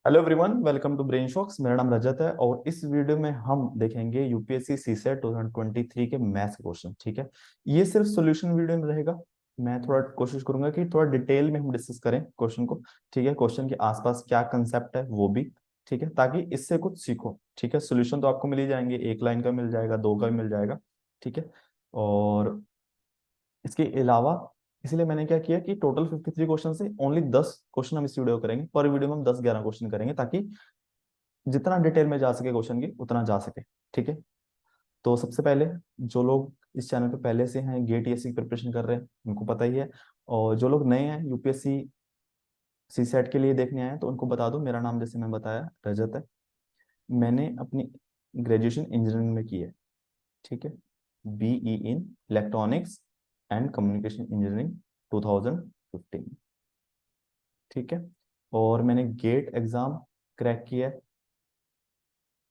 Hello everyone, welcome to brain shocks. मेरा नाम रजत है और इस वीडियो में हम देखेंगे यूपीएससी सीसेट 2023 के मैथ्स क्वेश्चन। ठीक है, ये सिर्फ सॉल्यूशन वीडियो में रहेगा। मैं थोड़ा कोशिश करूंगा कि थोड़ा डिटेल में हम डिस्कस करें क्वेश्चन को। ठीक है, क्वेश्चन के आसपास क्या कंसेप्ट है वो भी। ठीक है, ताकि इससे कुछ सीखो। ठीक है, सोल्यूशन तो आपको मिल ही जाएंगे, एक लाइन का मिल जाएगा, दो का भी मिल जाएगा। ठीक है, और इसके अलावा इसलिए मैंने क्या किया कि टोटल 53 क्वेश्चन से ओनली 10 क्वेश्चन हम इस वीडियो करेंगे। पर वीडियो में हम 10-11 क्वेश्चन करेंगे, ताकि जितना डिटेल में जा सके क्वेश्चन की उतना जा सके। ठीक है, तो सबसे पहले जो लोग इस चैनल पे पहले से हैं, गेट यूपीएससी की प्रिपरेशन कर रहे हैं, उनको पता ही है। और जो लोग नए हैं यूपीएससी सी सेट के लिए देखने आए हैं, तो उनको बता दूं, मेरा नाम जैसे मैं बताया रजत है। मैंने अपनी ग्रेजुएशन इंजीनियरिंग में की है। ठीक है, BE in electronics and communication engineering 2015। ठीक है, और मैंने गेट एग्जाम क्रैक किया है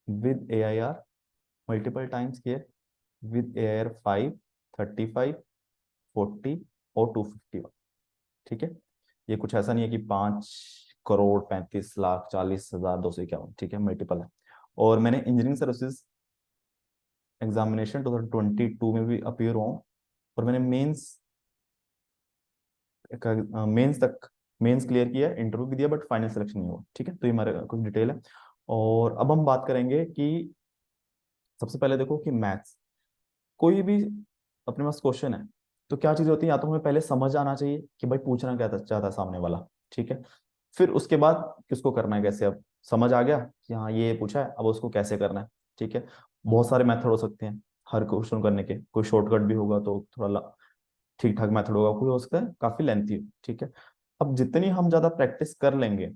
विद एआईआर, मल्टीपल टाइम्स किया है, विद एआईआर 5, 35, 40 और 251। ठीक है, ये कुछ ऐसा नहीं है कि 5 करोड़ 35 लाख 40,251। ठीक है, मल्टीपल है। और मैंने इंजीनियरिंग सर्विसेज एग्जामिनेशन 2022 में भी अपीयर हुआ हूँ। और मैंने मेंस तक मेंस क्लियर किया, इंटरव्यू भी दिया, बट फाइनल सिलेक्शन नहीं हुआ। ठीक है, तो ये हमारे कुछ डिटेल है। और अब हम बात करेंगे कि सबसे पहले देखो कि मैथ्स, कोई भी अपने पास क्वेश्चन है तो क्या चीज होती है, या तो हमें पहले समझ आना चाहिए कि भाई पूछना क्या चाहता है सामने वाला। ठीक है, फिर उसके बाद किसको करना है कैसे। अब समझ आ गया कि हाँ ये पूछा है, अब उसको कैसे करना है। ठीक है, बहुत सारे मेथड हो सकते हैं हर क्वेश्चन करने के। कोई शॉर्टकट भी होगा तो थोड़ा ठीक ठाक मेथड होगा, कोई हो सकता है काफी लेंथी। ठीक है, अब जितनी हम ज्यादा प्रैक्टिस कर लेंगे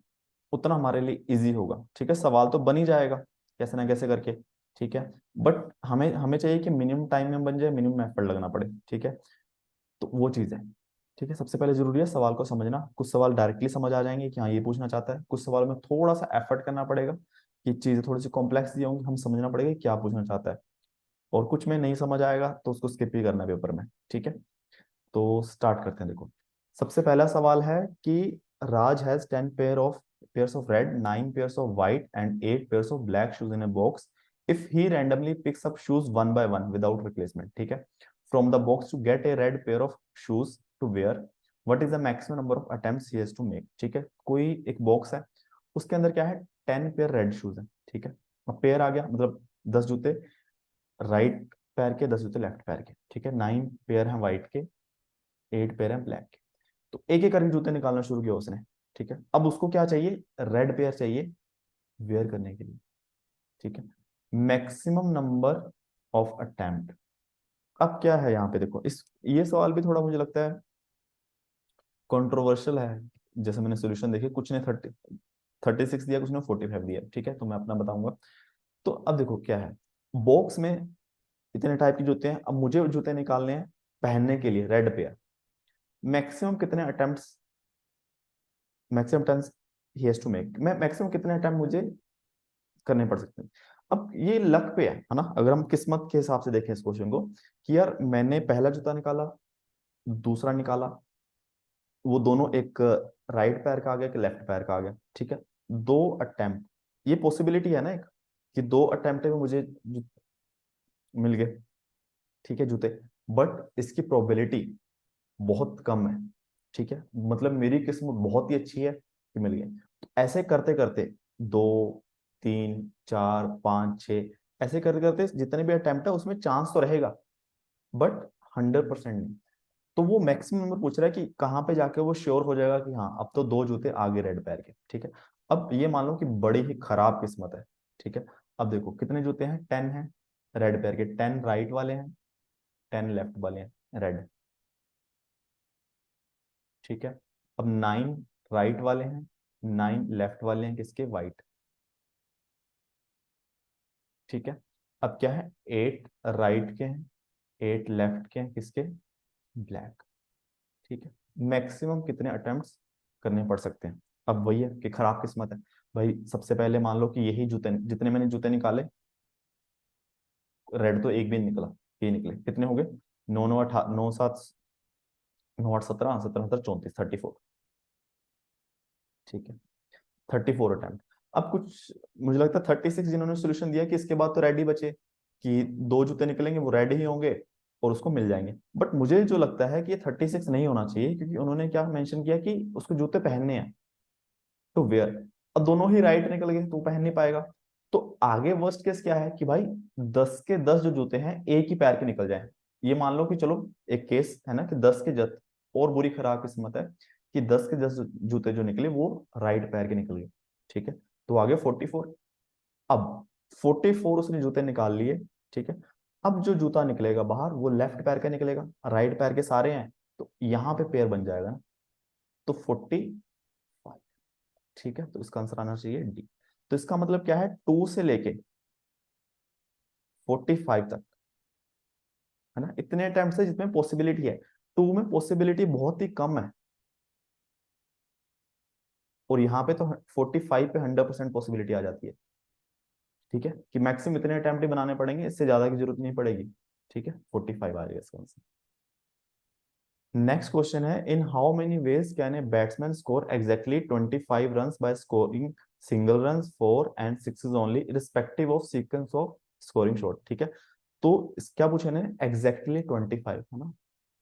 उतना हमारे लिए इजी होगा। ठीक है, सवाल तो बन ही जाएगा कैसे ना कैसे करके। ठीक है, बट हमें हमें चाहिए कि मिनिमम टाइम में बन जाए, मिनिमम एफर्ट लगना पड़े। ठीक है, तो वो चीज है। ठीक है, सबसे पहले जरूरी है सवाल को समझना। कुछ सवाल डायरेक्टली समझ आ जाएंगे कि हाँ ये पूछना चाहता है, कुछ सवाल में थोड़ा सा एफर्ट करना पड़ेगा कि चीजें थोड़ी सी कॉम्प्लेक्स दी होंगी, हम समझना पड़ेगा कि क्या पूछना चाहता है। और कुछ में नहीं समझ आएगा तो उसको स्किप ही करना है पेपर में। ठीक है, तो स्टार्ट करते हैं। देखो, सबसे पहला सवाल है कि Raj has 10 pairs of red, 9 pairs of white and 8 pairs of black shoes in a box. If he randomly picks up shoes one by one without replacement, ठीक है, from the box to get a red pair of shoes to wear, what is the maximum number of attempts he has to make. ठीक है, कोई एक box है, उसके अंदर क्या है, 10 पेयर रेड शूज है। ठीक है, अब पेयर आ गया मतलब 10 जूते राइट पैर के, 10 जूते लेफ्ट पैर के। ठीक है, 9 पेयर हैं व्हाइट के, 8 पेयर हैं ब्लैक के। तो एक एक करके जूते निकालना शुरू किया उसने। ठीक है, अब उसको क्या चाहिए, रेड पेयर चाहिए वेयर करने के लिए। ठीक है, मैक्सिमम नंबर ऑफ अटेम्प्ट। अब क्या है यहाँ पे, देखो इस ये सवाल भी थोड़ा मुझे लगता है कंट्रोवर्शियल है। जैसे मैंने सोल्यूशन देखे, कुछ ने 36 दिया, कुछ ने 45 दिया। ठीक है, तो मैं अपना बताऊंगा। तो अब देखो क्या है, बॉक्स में इतने टाइप के जूते हैं, अब मुझे जूते निकालने हैं पहनने के लिए रेड पेयर। मैक्सिमम कितने attempts, maximum times he has to make, मैं मैक्सिमम कितने अटेम्प्ट मुझे करने पड़ सकते हैं। अब ये लक पे है ना, अगर हम किस्मत के हिसाब से देखें इस क्वेश्चन को, कि यार मैंने पहला जूता निकाला, दूसरा निकाला, वो दोनों एक राइट पैर का आ गया कि लेफ्ट पैर का आ गया। ठीक है, 2 अटेम्प्ट, ये पॉसिबिलिटी है ना एक, कि 2 अटेम्प्ट में मुझे मिल गए। ठीक है जूते, बट इसकी प्रोबेबिलिटी बहुत कम है। ठीक है, मतलब मेरी किस्मत बहुत ही अच्छी है कि मिल गए। तो ऐसे करते करते 2, 3, 4, 5, 6, ऐसे करते करते जितने भी अटेम्प्ट है उसमें चांस तो रहेगा, बट 100% नहीं। तो वो मैक्सिमम नंबर पूछ रहा है कि कहाँ पे जाके वो श्योर हो जाएगा कि हाँ अब तो 2 जूते आगे रेड पैर के। ठीक है, अब ये मान लो कि बड़ी ही खराब किस्मत है। ठीक है, अब देखो कितने जूते हैं, 10 हैं रेड पैर के, 10 राइट वाले हैं, 10 लेफ्ट वाले हैं रेड। ठीक है, अब 9 राइट वाले हैं, 9 लेफ्ट वाले हैं किसके, वाइट। ठीक है, अब क्या है, 8 राइट के हैं, 8 लेफ्ट के हैं किसके, ब्लैक। ठीक है, मैक्सिमम कितने अटेम्प्ट्स करने पड़ सकते हैं। अब वही है कि खराब किस्मत है भाई। सबसे पहले मान लो कि यही जूते, जितने मैंने जूते निकाले, रेड तो एक भी नहीं निकला, ये निकले, कितने हो गए, 9 9 8 9 7, 9 8 17, 17 17 34, 34। ठीक है, 34 अटेम्प्ट। अब कुछ मुझे लगता है 36 जिन्होंने सोल्यूशन दिया कि इसके बाद तो रेड ही बचे, कि दो जूते निकलेंगे वो रेड ही होंगे और उसको मिल जाएंगे। बट मुझे जो लगता है कि ये 36 नहीं होना चाहिए, क्योंकि उन्होंने क्या मेंशन किया कि उसको जूते पहनने हैं, टू वेयर। अब दोनों ही राइट निकल गए, तू पहन नहीं पाएगा। तो आगे वर्स्ट केस क्या है कि भाई 10 के 10 जो जूते हैं एक ही पैर के निकल जाए। ये मान लो कि चलो एक केस है ना कि 10 के 10, और बुरी खराब किस्मत है कि 10 के 10 जूते जो निकले वो राइट पैर के निकल गए। ठीक है, तो आगे 44। अब 44 उसने जूते निकाल लिए। ठीक है, अब जो जूता निकलेगा बाहर वो लेफ्ट पैर का निकलेगा, राइट पैर के सारे हैं, तो यहाँ पे पेयर बन जाएगा ना, तो 45। ठीक है, तो इसका आंसर आना चाहिए डी। तो इसका मतलब क्या है, 2 से लेके 45 तक, है ना, इतने अटेम्प्ट है जिसमें पॉसिबिलिटी है। 2 में पॉसिबिलिटी बहुत ही कम है, और यहाँ पे तो 45 पे 100% पॉसिबिलिटी आ जाती है। ठीक है, कि मैक्सिमम इतने अटेम्प्ट ही बनाने पड़ेंगे, इससे ज्यादा की जरूरत नहीं पड़ेगी। ठीक है, 45 आ जाएगा इसका आंसर। नेक्स्ट क्वेश्चन है, in how many ways can a batsman score exactly 25 runs by scoring single runs, 4 and 6 only, respective of sequence of scoring shot. ठीक है, तो क्या पूछे ने, एग्जैक्टली 25, है ना,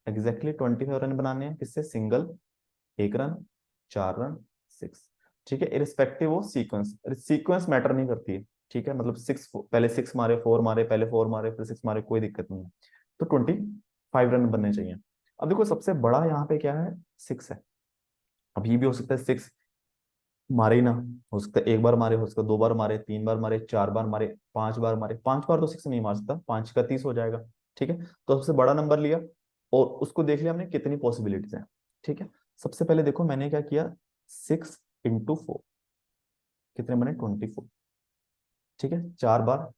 एग्जैक्टली 25 रन बनाने हैं, किससे, सिंगल 1 रन, 4 रन, 6। ठीक है, irrespective of sequence, sequence matter नहीं करती है। ठीक है, मतलब 6, पहले 6 मारे, 4 मारे, पहले 4 मारे फिर 6 मारे, कोई दिक्कत नहीं है। तो 25 रन बनने चाहिए। अब देखो सबसे बड़ा यहाँ पे क्या है, 6 है। अब ये भी हो सकता है 6 मारे ही ना, हो सकता है 1 बार मारे, हो सकता है 2 बार मारे, 3 बार मारे, 4 बार मारे, 5 बार मारे। 5 बार तो 6 नहीं मार सकता, 5 का 30 हो जाएगा। ठीक है, तो सबसे बड़ा नंबर लिया और उसको देख लिया हमने कितनी पॉसिबिलिटीज है। ठीक है, सबसे पहले देखो मैंने क्या किया, 6 into 4 कितने बने, 24। ठीक है, 4 बार,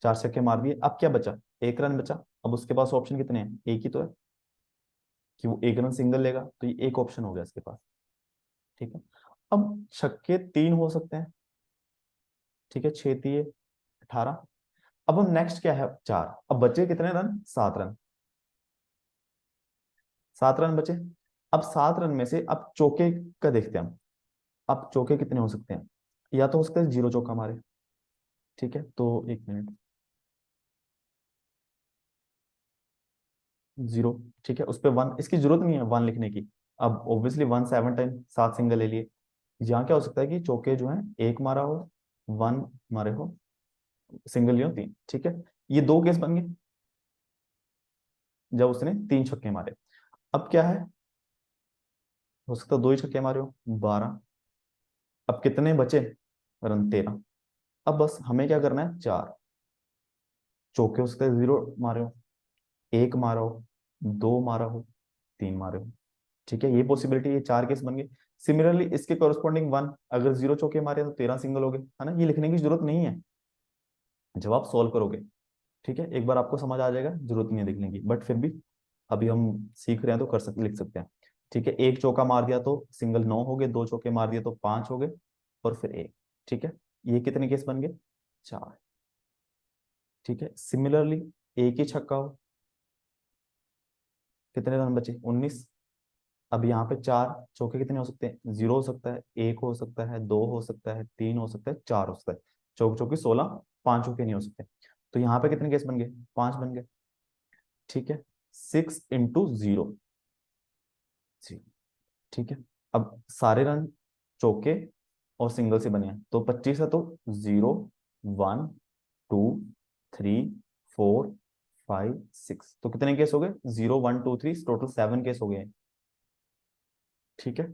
4 छक्के मार दिए, अब क्या बचा, 1 रन बचा। अब उसके पास ऑप्शन कितने हैं, एक ही तो है, कि वो 1 रन सिंगल लेगा, तो ये एक ऑप्शन हो गया इसके पास। ठीक है, अब छक्के 3 हो सकते हैं। ठीक है, 6 3 18। अब हम नेक्स्ट क्या है, 4, अब बचे कितने रन, 7 रन, 7 रन बचे। अब 7 रन में से अब चौके का देखते हैं हम। अब चौके कितने हो सकते हैं, या तो हो सकता है 0 चौका मारे। ठीक है, तो 1 मिनट, 0। ठीक है, उस पर 1, इसकी जरूरत नहीं है 1 लिखने की। अब ऑब्वियसली 1 7 टाइम, 7 सिंगल ले लिए। यहाँ क्या हो सकता है कि चौके जो है, एक मारा हो, 1 मारे हो, सिंगल लियो 3। ठीक है, ये दो केस बन गए जब उसने 3 छक्के मारे। अब क्या है, हो सकता है 2 ही छक्के मारे हो, 12। अब कितने बचे रन, 13। अब बस हमें क्या करना है, 4 चौके, हो सकता है 0 मारे हो, 1 मारा हो, 2 मारा हो, 3 मारे हो। ठीक है, ये पॉसिबिलिटी, ये 4 केस बन गए। सिमिलरली इसके कोरस्पॉन्डिंग 1, अगर 0 चौके मारे तो 13 सिंगल हो गए, है ना, ये लिखने की जरूरत नहीं है जब आप सॉल्व करोगे। ठीक है, एक बार आपको समझ आ जाएगा, जरूरत नहीं है लिखने की, बट फिर भी अभी हम सीख रहे हैं तो कर सकते, लिख सकते हैं। ठीक है, 1 चौका मार दिया तो सिंगल 9 हो गए, 2 चौके मार दिए तो 5 हो गए, और फिर 1। ठीक है, ये कितने केस बन गए, 4। ठीक है, सिमिलरली एक ही छक्का हो, कितने रन बचे, 19। अब यहाँ पे 4 चौके कितने हो सकते हैं, 0 हो सकता है, 1 हो सकता है, 2 हो सकता है, 3 हो सकता है, 4 हो सकता है। चौक चौकी 16, 5 चौके नहीं हो सकते। तो यहाँ पे कितने केस बन गए, 5 बन गए। ठीक है, 6 into 0, 0। ठीक है, अब सारे रन चौके और सिंगल से बने हैं, तो 25 है, तो 0 1 2 3 4 5 6, तो कितने केस हो गए, 0 1 2 3, टोटल 7 केस हो गए। ठीक है,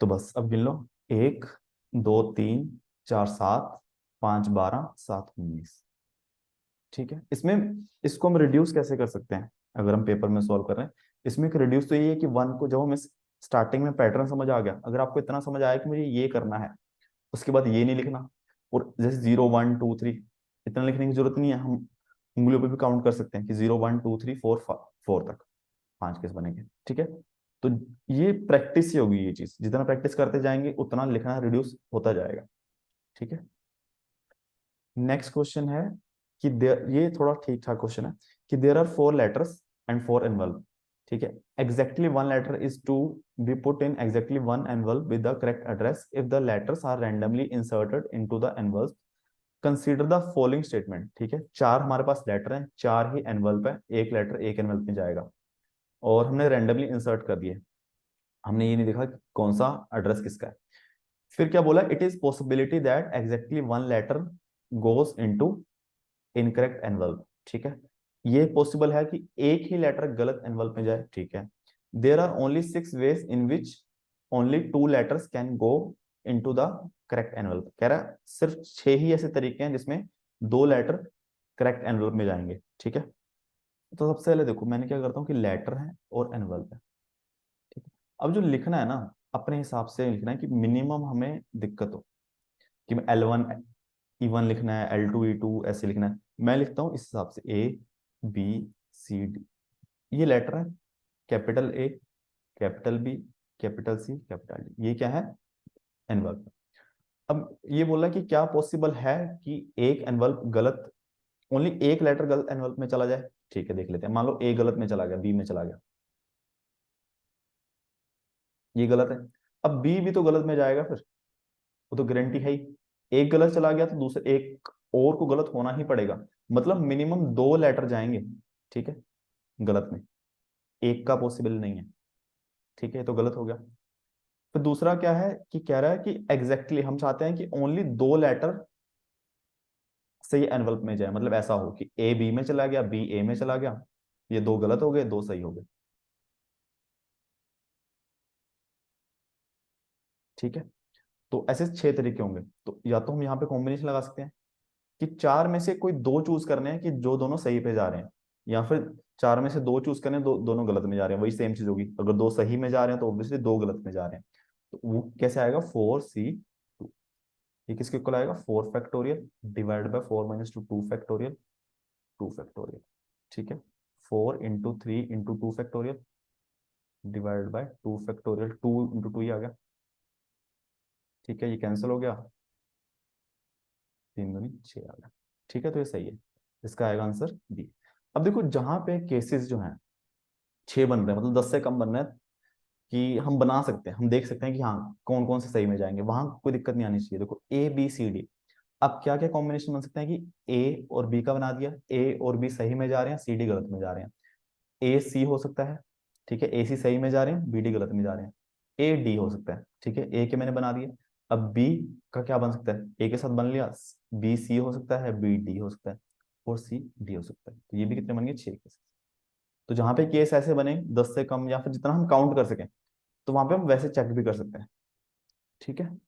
तो बस अब गिन लो, 1 2 3 4 7 5 12 7 19। ठीक है, इसमें इसको हम रिड्यूस कैसे कर सकते हैं, अगर हम पेपर में सॉल्व कर रहे हैं। इसमें एक रिड्यूस तो ये है कि 1 को जब हमें स्टार्टिंग में पैटर्न समझ आ गया, अगर आपको इतना समझ आया कि मुझे ये करना है, उसके बाद ये नहीं लिखना, और जैसे 0 1 2 3 इतना लिखने की जरूरत नहीं है, हम उंगलियों पे भी काउंट कर सकते हैं कि 0 1 2 3 4 4 तक 5 केस बनेंगे। ठीक है, तो ये प्रैक्टिस ही होगी, ये चीज जितना प्रैक्टिस करते जाएंगे उतना लिखना रिड्यूस होता जाएगा। ठीक है, नेक्स्ट क्वेश्चन है कि देयर, ये थोड़ा ठीक ठाक क्वेश्चन है, कि there are 4 letters and 4 envelope. ठीक है। Exactly one letter is to be put in exactly one envelope with the correct address if the letters are randomly inserted into the envelope. Consider the following statement. ठीक है, चार हमारे पास letter हैं, चार ही एनवल्प है, एक लेटर एक एनवल्प में जाएगा और हमने रैंडमली इंसर्ट कर दिए। हमने ये नहीं देखा कि कौन सा एड्रेस किसका है। फिर क्या बोला, it is possibility that exactly one letter goes into incorrect envelope. ठीक है, ये पॉसिबल है कि एक ही लेटर गलत एनवल्प में जाए। ठीक है, there are only 6 ways in which only 2 letters can go into the correct envelope. कह रहा है सिर्फ 6 ही ऐसे तरीके हैं जिसमें 2 लेटर करेक्ट एनवल्प में जाएंगे। ठीक है, तो सबसे पहले देखो मैंने क्या करता हूँ कि लेटर है और एनवल्प है। ठीक है, अब जो लिखना है ना, अपने हिसाब से लिखना है कि मिनिमम हमें दिक्कत हो कि L1 E1 लिखना है, L2 E2 ऐसे लिखना है। मैं लिखता हूँ इस हिसाब से A B C D। ये लेटर है, capital A, capital B, capital C, capital D। ये क्या है, एनवल्प। अब ये बोला कि क्या पॉसिबल है कि एक एनवल्प गलत, ओनली एक लेटर गलत एनवल्प में चला जाए। ठीक है, देख लेते हैं। मान लो A गलत में चला गया, B में चला गया, ये गलत है। अब B भी तो गलत में जाएगा फिर, वो तो गारंटी है ही। एक गलत चला गया तो दूसरे एक और को गलत होना ही पड़ेगा। मतलब मिनिमम 2 लेटर जाएंगे। ठीक है, गलत में, एक का पॉसिबल नहीं है। ठीक है, तो गलत हो गया। फिर दूसरा क्या है कि कह रहा है कि एग्जैक्टली हम चाहते हैं कि ओनली 2 लेटर सही एनवल्प में जाए। मतलब ऐसा हो कि ए बी में चला गया, बी ए में चला गया, ये 2 गलत हो गए, 2 सही हो गए। ठीक है, तो ऐसे 6 तरीके होंगे। तो या तो हम यहाँ पे कॉम्बिनेशन लगा सकते हैं कि चार में से कोई 2 चूज करने हैं कि जो दोनों सही पे जा रहे हैं, या फिर चार में से 2 चूज करने हैं, दोनों गलत में जा रहे हैं, वही सेम चीज होगी। अगर 2 सही में जा रहे हैं तो ऑब्वियसली 2 गलत में जा रहे हैं। तो वो कैसे आएगा, 4C2। ये किसके इक्वल आएगा, 4 factorial divide by 4 - 2 2 factorial, 2 factorial. ठीक है, 4 × 3 × 2 फैक्टोरियल डिवाइड बाय 2 फैक्टोरियल, 2 × 2 ही आ गया। ठीक है, ये कैंसिल हो गया, 3 × 2 = 6 आ गया। ठीक है, तो ये सही है, इसका आएगा आंसर बी। अब देखो जहां पे केसेस जो हैं 6 बन रहे हैं, मतलब 10 से कम बन रहे हैं, कि हम बना सकते हैं, हम देख सकते हैं कि हाँ कौन कौन से सही में जाएंगे, वहां कोई दिक्कत नहीं आनी चाहिए। देखो A B C D, अब क्या क्या कॉम्बिनेशन बन सकते हैं कि ए और बी का बना दिया, ए और बी सही में जा रहे हैं, सी डी गलत में जा रहे हैं। ए सी हो सकता है, ठीक है, ए सी सही में जा रहे हैं, बी डी गलत में जा रहे हैं। ए डी हो सकता है, ठीक है, ए के मैंने बना दिए। अब बी का क्या बन सकता है, ए के साथ बन लिया, बी सी हो सकता है, बी डी हो सकता है, और सी डी हो सकता है। तो ये भी कितने बन गए, 6 केस। तो जहां पे केस ऐसे बने 10 से कम, या फिर जितना हम काउंट कर सकें, तो वहां पे हम वैसे चेक भी कर सकते हैं। ठीक है,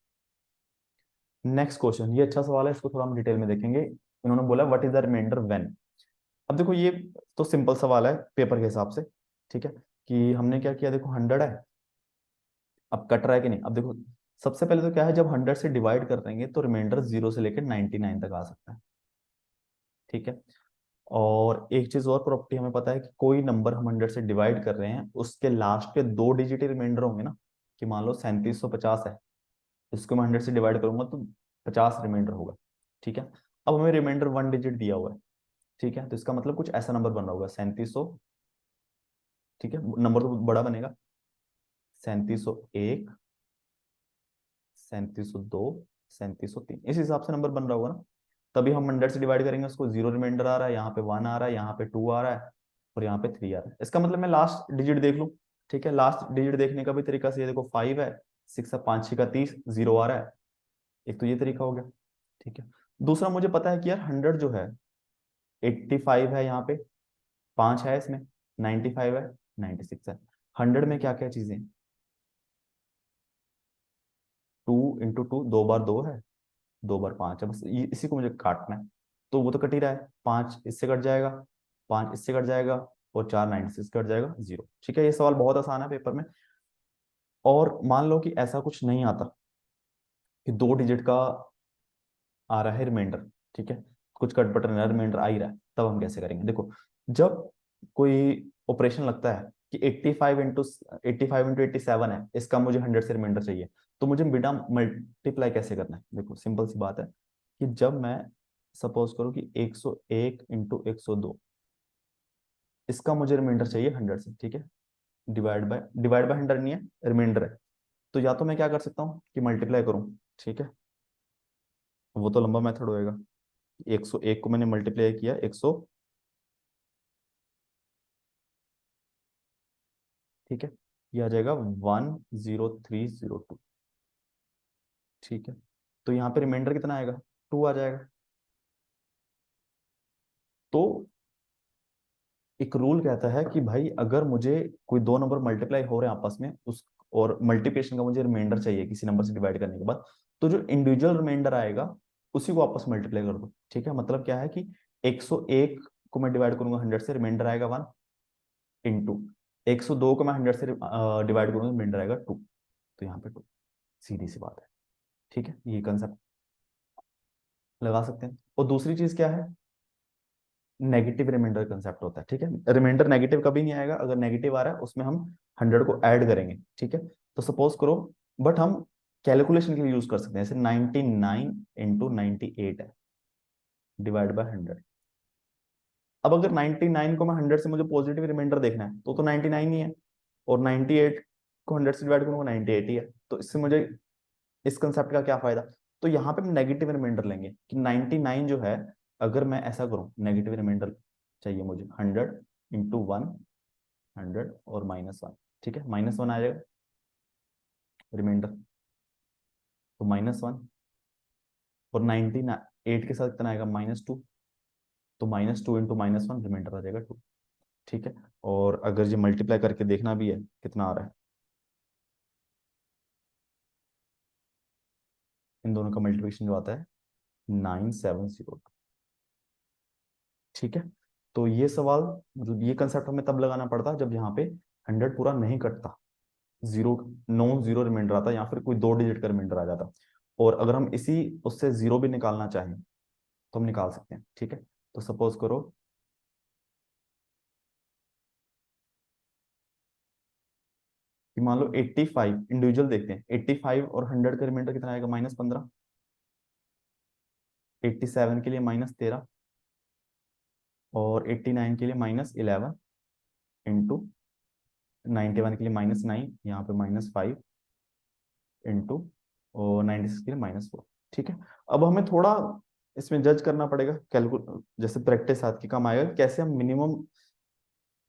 नेक्स्ट क्वेश्चन, ये अच्छा सवाल है, इसको थोड़ा हम डिटेल में देखेंगे। इन्होंने बोला what is the reminder when. अब देखो ये तो सिंपल सवाल है पेपर के हिसाब से। ठीक है, कि हमने क्या किया, देखो 100 है, अब कट रहा है कि नहीं। अब देखो सबसे पहले तो क्या है, जब 100 से डिवाइड कर देंगे तो रिमाइंडर 0 से लेकर 99 तक आ सकता है। ठीक है, और एक चीज और प्रॉपर्टी हमें पता है कि कोई नंबर हम 100 से डिवाइड कर रहे हैं, उसके लास्ट के 2 डिजिट रिमाइंडर होंगे ना। कि मान लो 3750 है, इसको मैं 100 से डिवाइड करूंगा तो 50 रिमाइंडर होगा। ठीक है, अब हमें रिमाइंडर 1 डिजिट दिया हुआ है। ठीक है, तो इसका मतलब कुछ ऐसा नंबर बन रहा होगा 3700। ठीक है, नंबर तो बड़ा बनेगा, 3701, 3702, 3703, इस हिसाब से नंबर बन रहा होगा ना। तभी हम 100 से डिवाइड करेंगे, उसको 0 रिमाइंडर आ रहा है, यहाँ पे 1 आ रहा है, यहाँ पे 2 आ रहा है, और यहाँ पे 3 आ रहा है। इसका मतलब मैं लास्ट डिजिट देख लूँ। ठीक है, लास्ट डिजिट देखने का भी तरीका से, ये देखो 5 है, 6 है, 5 6 का 30, 0 आ रहा है। एक तो ये तरीका हो गया। ठीक है, दूसरा मुझे पता है कि यार 100 जो है 85 है, यहाँ पे 5 है, इसमें 95 है, 96 है। 100 में क्या क्या चीजें, 2 × 2, 2 बार 2 है, 2 बार 5 है, बस इसी को मुझे काटना है। तो वो तो कट ही रहा है, 5 इससे कट जाएगा, 5 इससे कट जाएगा, और 4 96 कट जाएगा, 0। ठीक है, ये सवाल बहुत आसान है पेपर में। और मान लो कि ऐसा कुछ नहीं आता कि 2 डिजिट का आ रहा है रिमाइंडर। ठीक है, कुछ कट बटन रिमाइंडर आ ही रहा है, तब हम कैसे करेंगे। देखो जब कोई ऑपरेशन लगता है कि 85 × 87 है, इसका मुझे 100 से रिमाइंडर चाहिए, तो मुझे बिना मल्टीप्लाई कैसे करना है। देखो सिंपल सी बात है कि जब मैं सपोज करूँ कि 101 × 102, इसका मुझे रिमाइंडर चाहिए 100 से। ठीक है, डिवाइड बाय 100 नहीं है, रिमाइंडर है। तो या तो मैं क्या कर सकता हूँ कि मल्टीप्लाई करूँ, ठीक है, वो तो लंबा मेथड होएगा। 101 को मैंने मल्टीप्लाई किया 100, ठीक है, ये आ जाएगा 10302, ठीक है। तो यहाँ पे रिमाइंडर कितना आएगा, 2 आ जाएगा। तो एक रूल कहता है कि भाई अगर मुझे कोई दो नंबर मल्टीप्लाई हो रहे हैं आपस में, उस और मल्टीप्लिकेशन का मुझे रिमाइंडर चाहिए किसी नंबर से डिवाइड करने के बाद, तो जो इंडिविजुअल रिमाइंडर आएगा उसी को आपस में मल्टीप्लाई कर दो, ठीक है। मतलब क्या है कि 101 को मैं डिवाइड करूंगा 100 से, रिमाइंडर आएगा 1, इंटू 102 को मैं 100 से डिवाइड करूंगा, रिमाइंडर आएगा 2। तो यहाँ पे 2, सीधी सी बात है, ठीक है। ये कंसेप्ट लगा सकते हैं। और दूसरी चीज क्या है, नेगेटिव रिमाइंडर कंसेप्ट होता है, ठीक है। रिमाइंडर नेगेटिव कभी नहीं आएगा, अगर नेगेटिव आ रहा है उसमें हम 100 को ऐड करेंगे, ठीक है। तो सपोज करो, बट हम कैलकुलेशन के लिए यूज कर सकते हैं, जैसे 99 इंटू 98 है, डिवाइड बाय 100। अब अगर 99 को मैं 100 से मुझे पॉजिटिव रिमाइंडर देखना है तो 99 ही है, और 98 को 100 से डिवाइड करूंगा 98 ही है। तो इससे मुझे इस कंसेप्ट का क्या फायदा, तो यहाँ पे हम नेगेटिव रिमाइंडर लेंगे कि 99 जो है, अगर मैं ऐसा करूं, नेगेटिव रिमाइंडर चाहिए मुझे 100 इंटू 1, 100 और -1, ठीक है, -1 आ जाएगा रिमाइंडर, तो -1, और 98 के साथ कितना आएगा, -2, तो -2 इंटू -1 रिमाइंडर आ जाएगा 2, ठीक है। और अगर ये मल्टीप्लाई करके देखना भी है कितना आ रहा है, इन दोनों का मल्टीप्लिकेशन जो आता है 9702, ठीक है। तो ये सवाल, मतलब ये कंसेप्ट हमें तब लगाना पड़ता जब यहाँ पे 100 पूरा नहीं कटता, जीरो, नॉन जीरो रिमाइंडर आता, या फिर कोई 2 डिजिट का रिमाइंडर आ जाता। और अगर हम इसी उससे जीरो भी निकालना चाहें तो हम निकाल सकते हैं, ठीक है। तो सपोज करो कि मान लो 85, इंडिविजुअल देखते हैं, 85 और 100 का रिमाइंडर कितना आएगा, -15, 87 के लिए -13, और 89 के लिए -11, इंटू 91 के लिए -9, यहाँ पे -5, इंटू और 96 के लिए -4, ठीक है। अब हमें थोड़ा इसमें जज करना पड़ेगा, कैलकुल जैसे प्रैक्टिस हाथ की काम आएगा, कैसे हम मिनिमम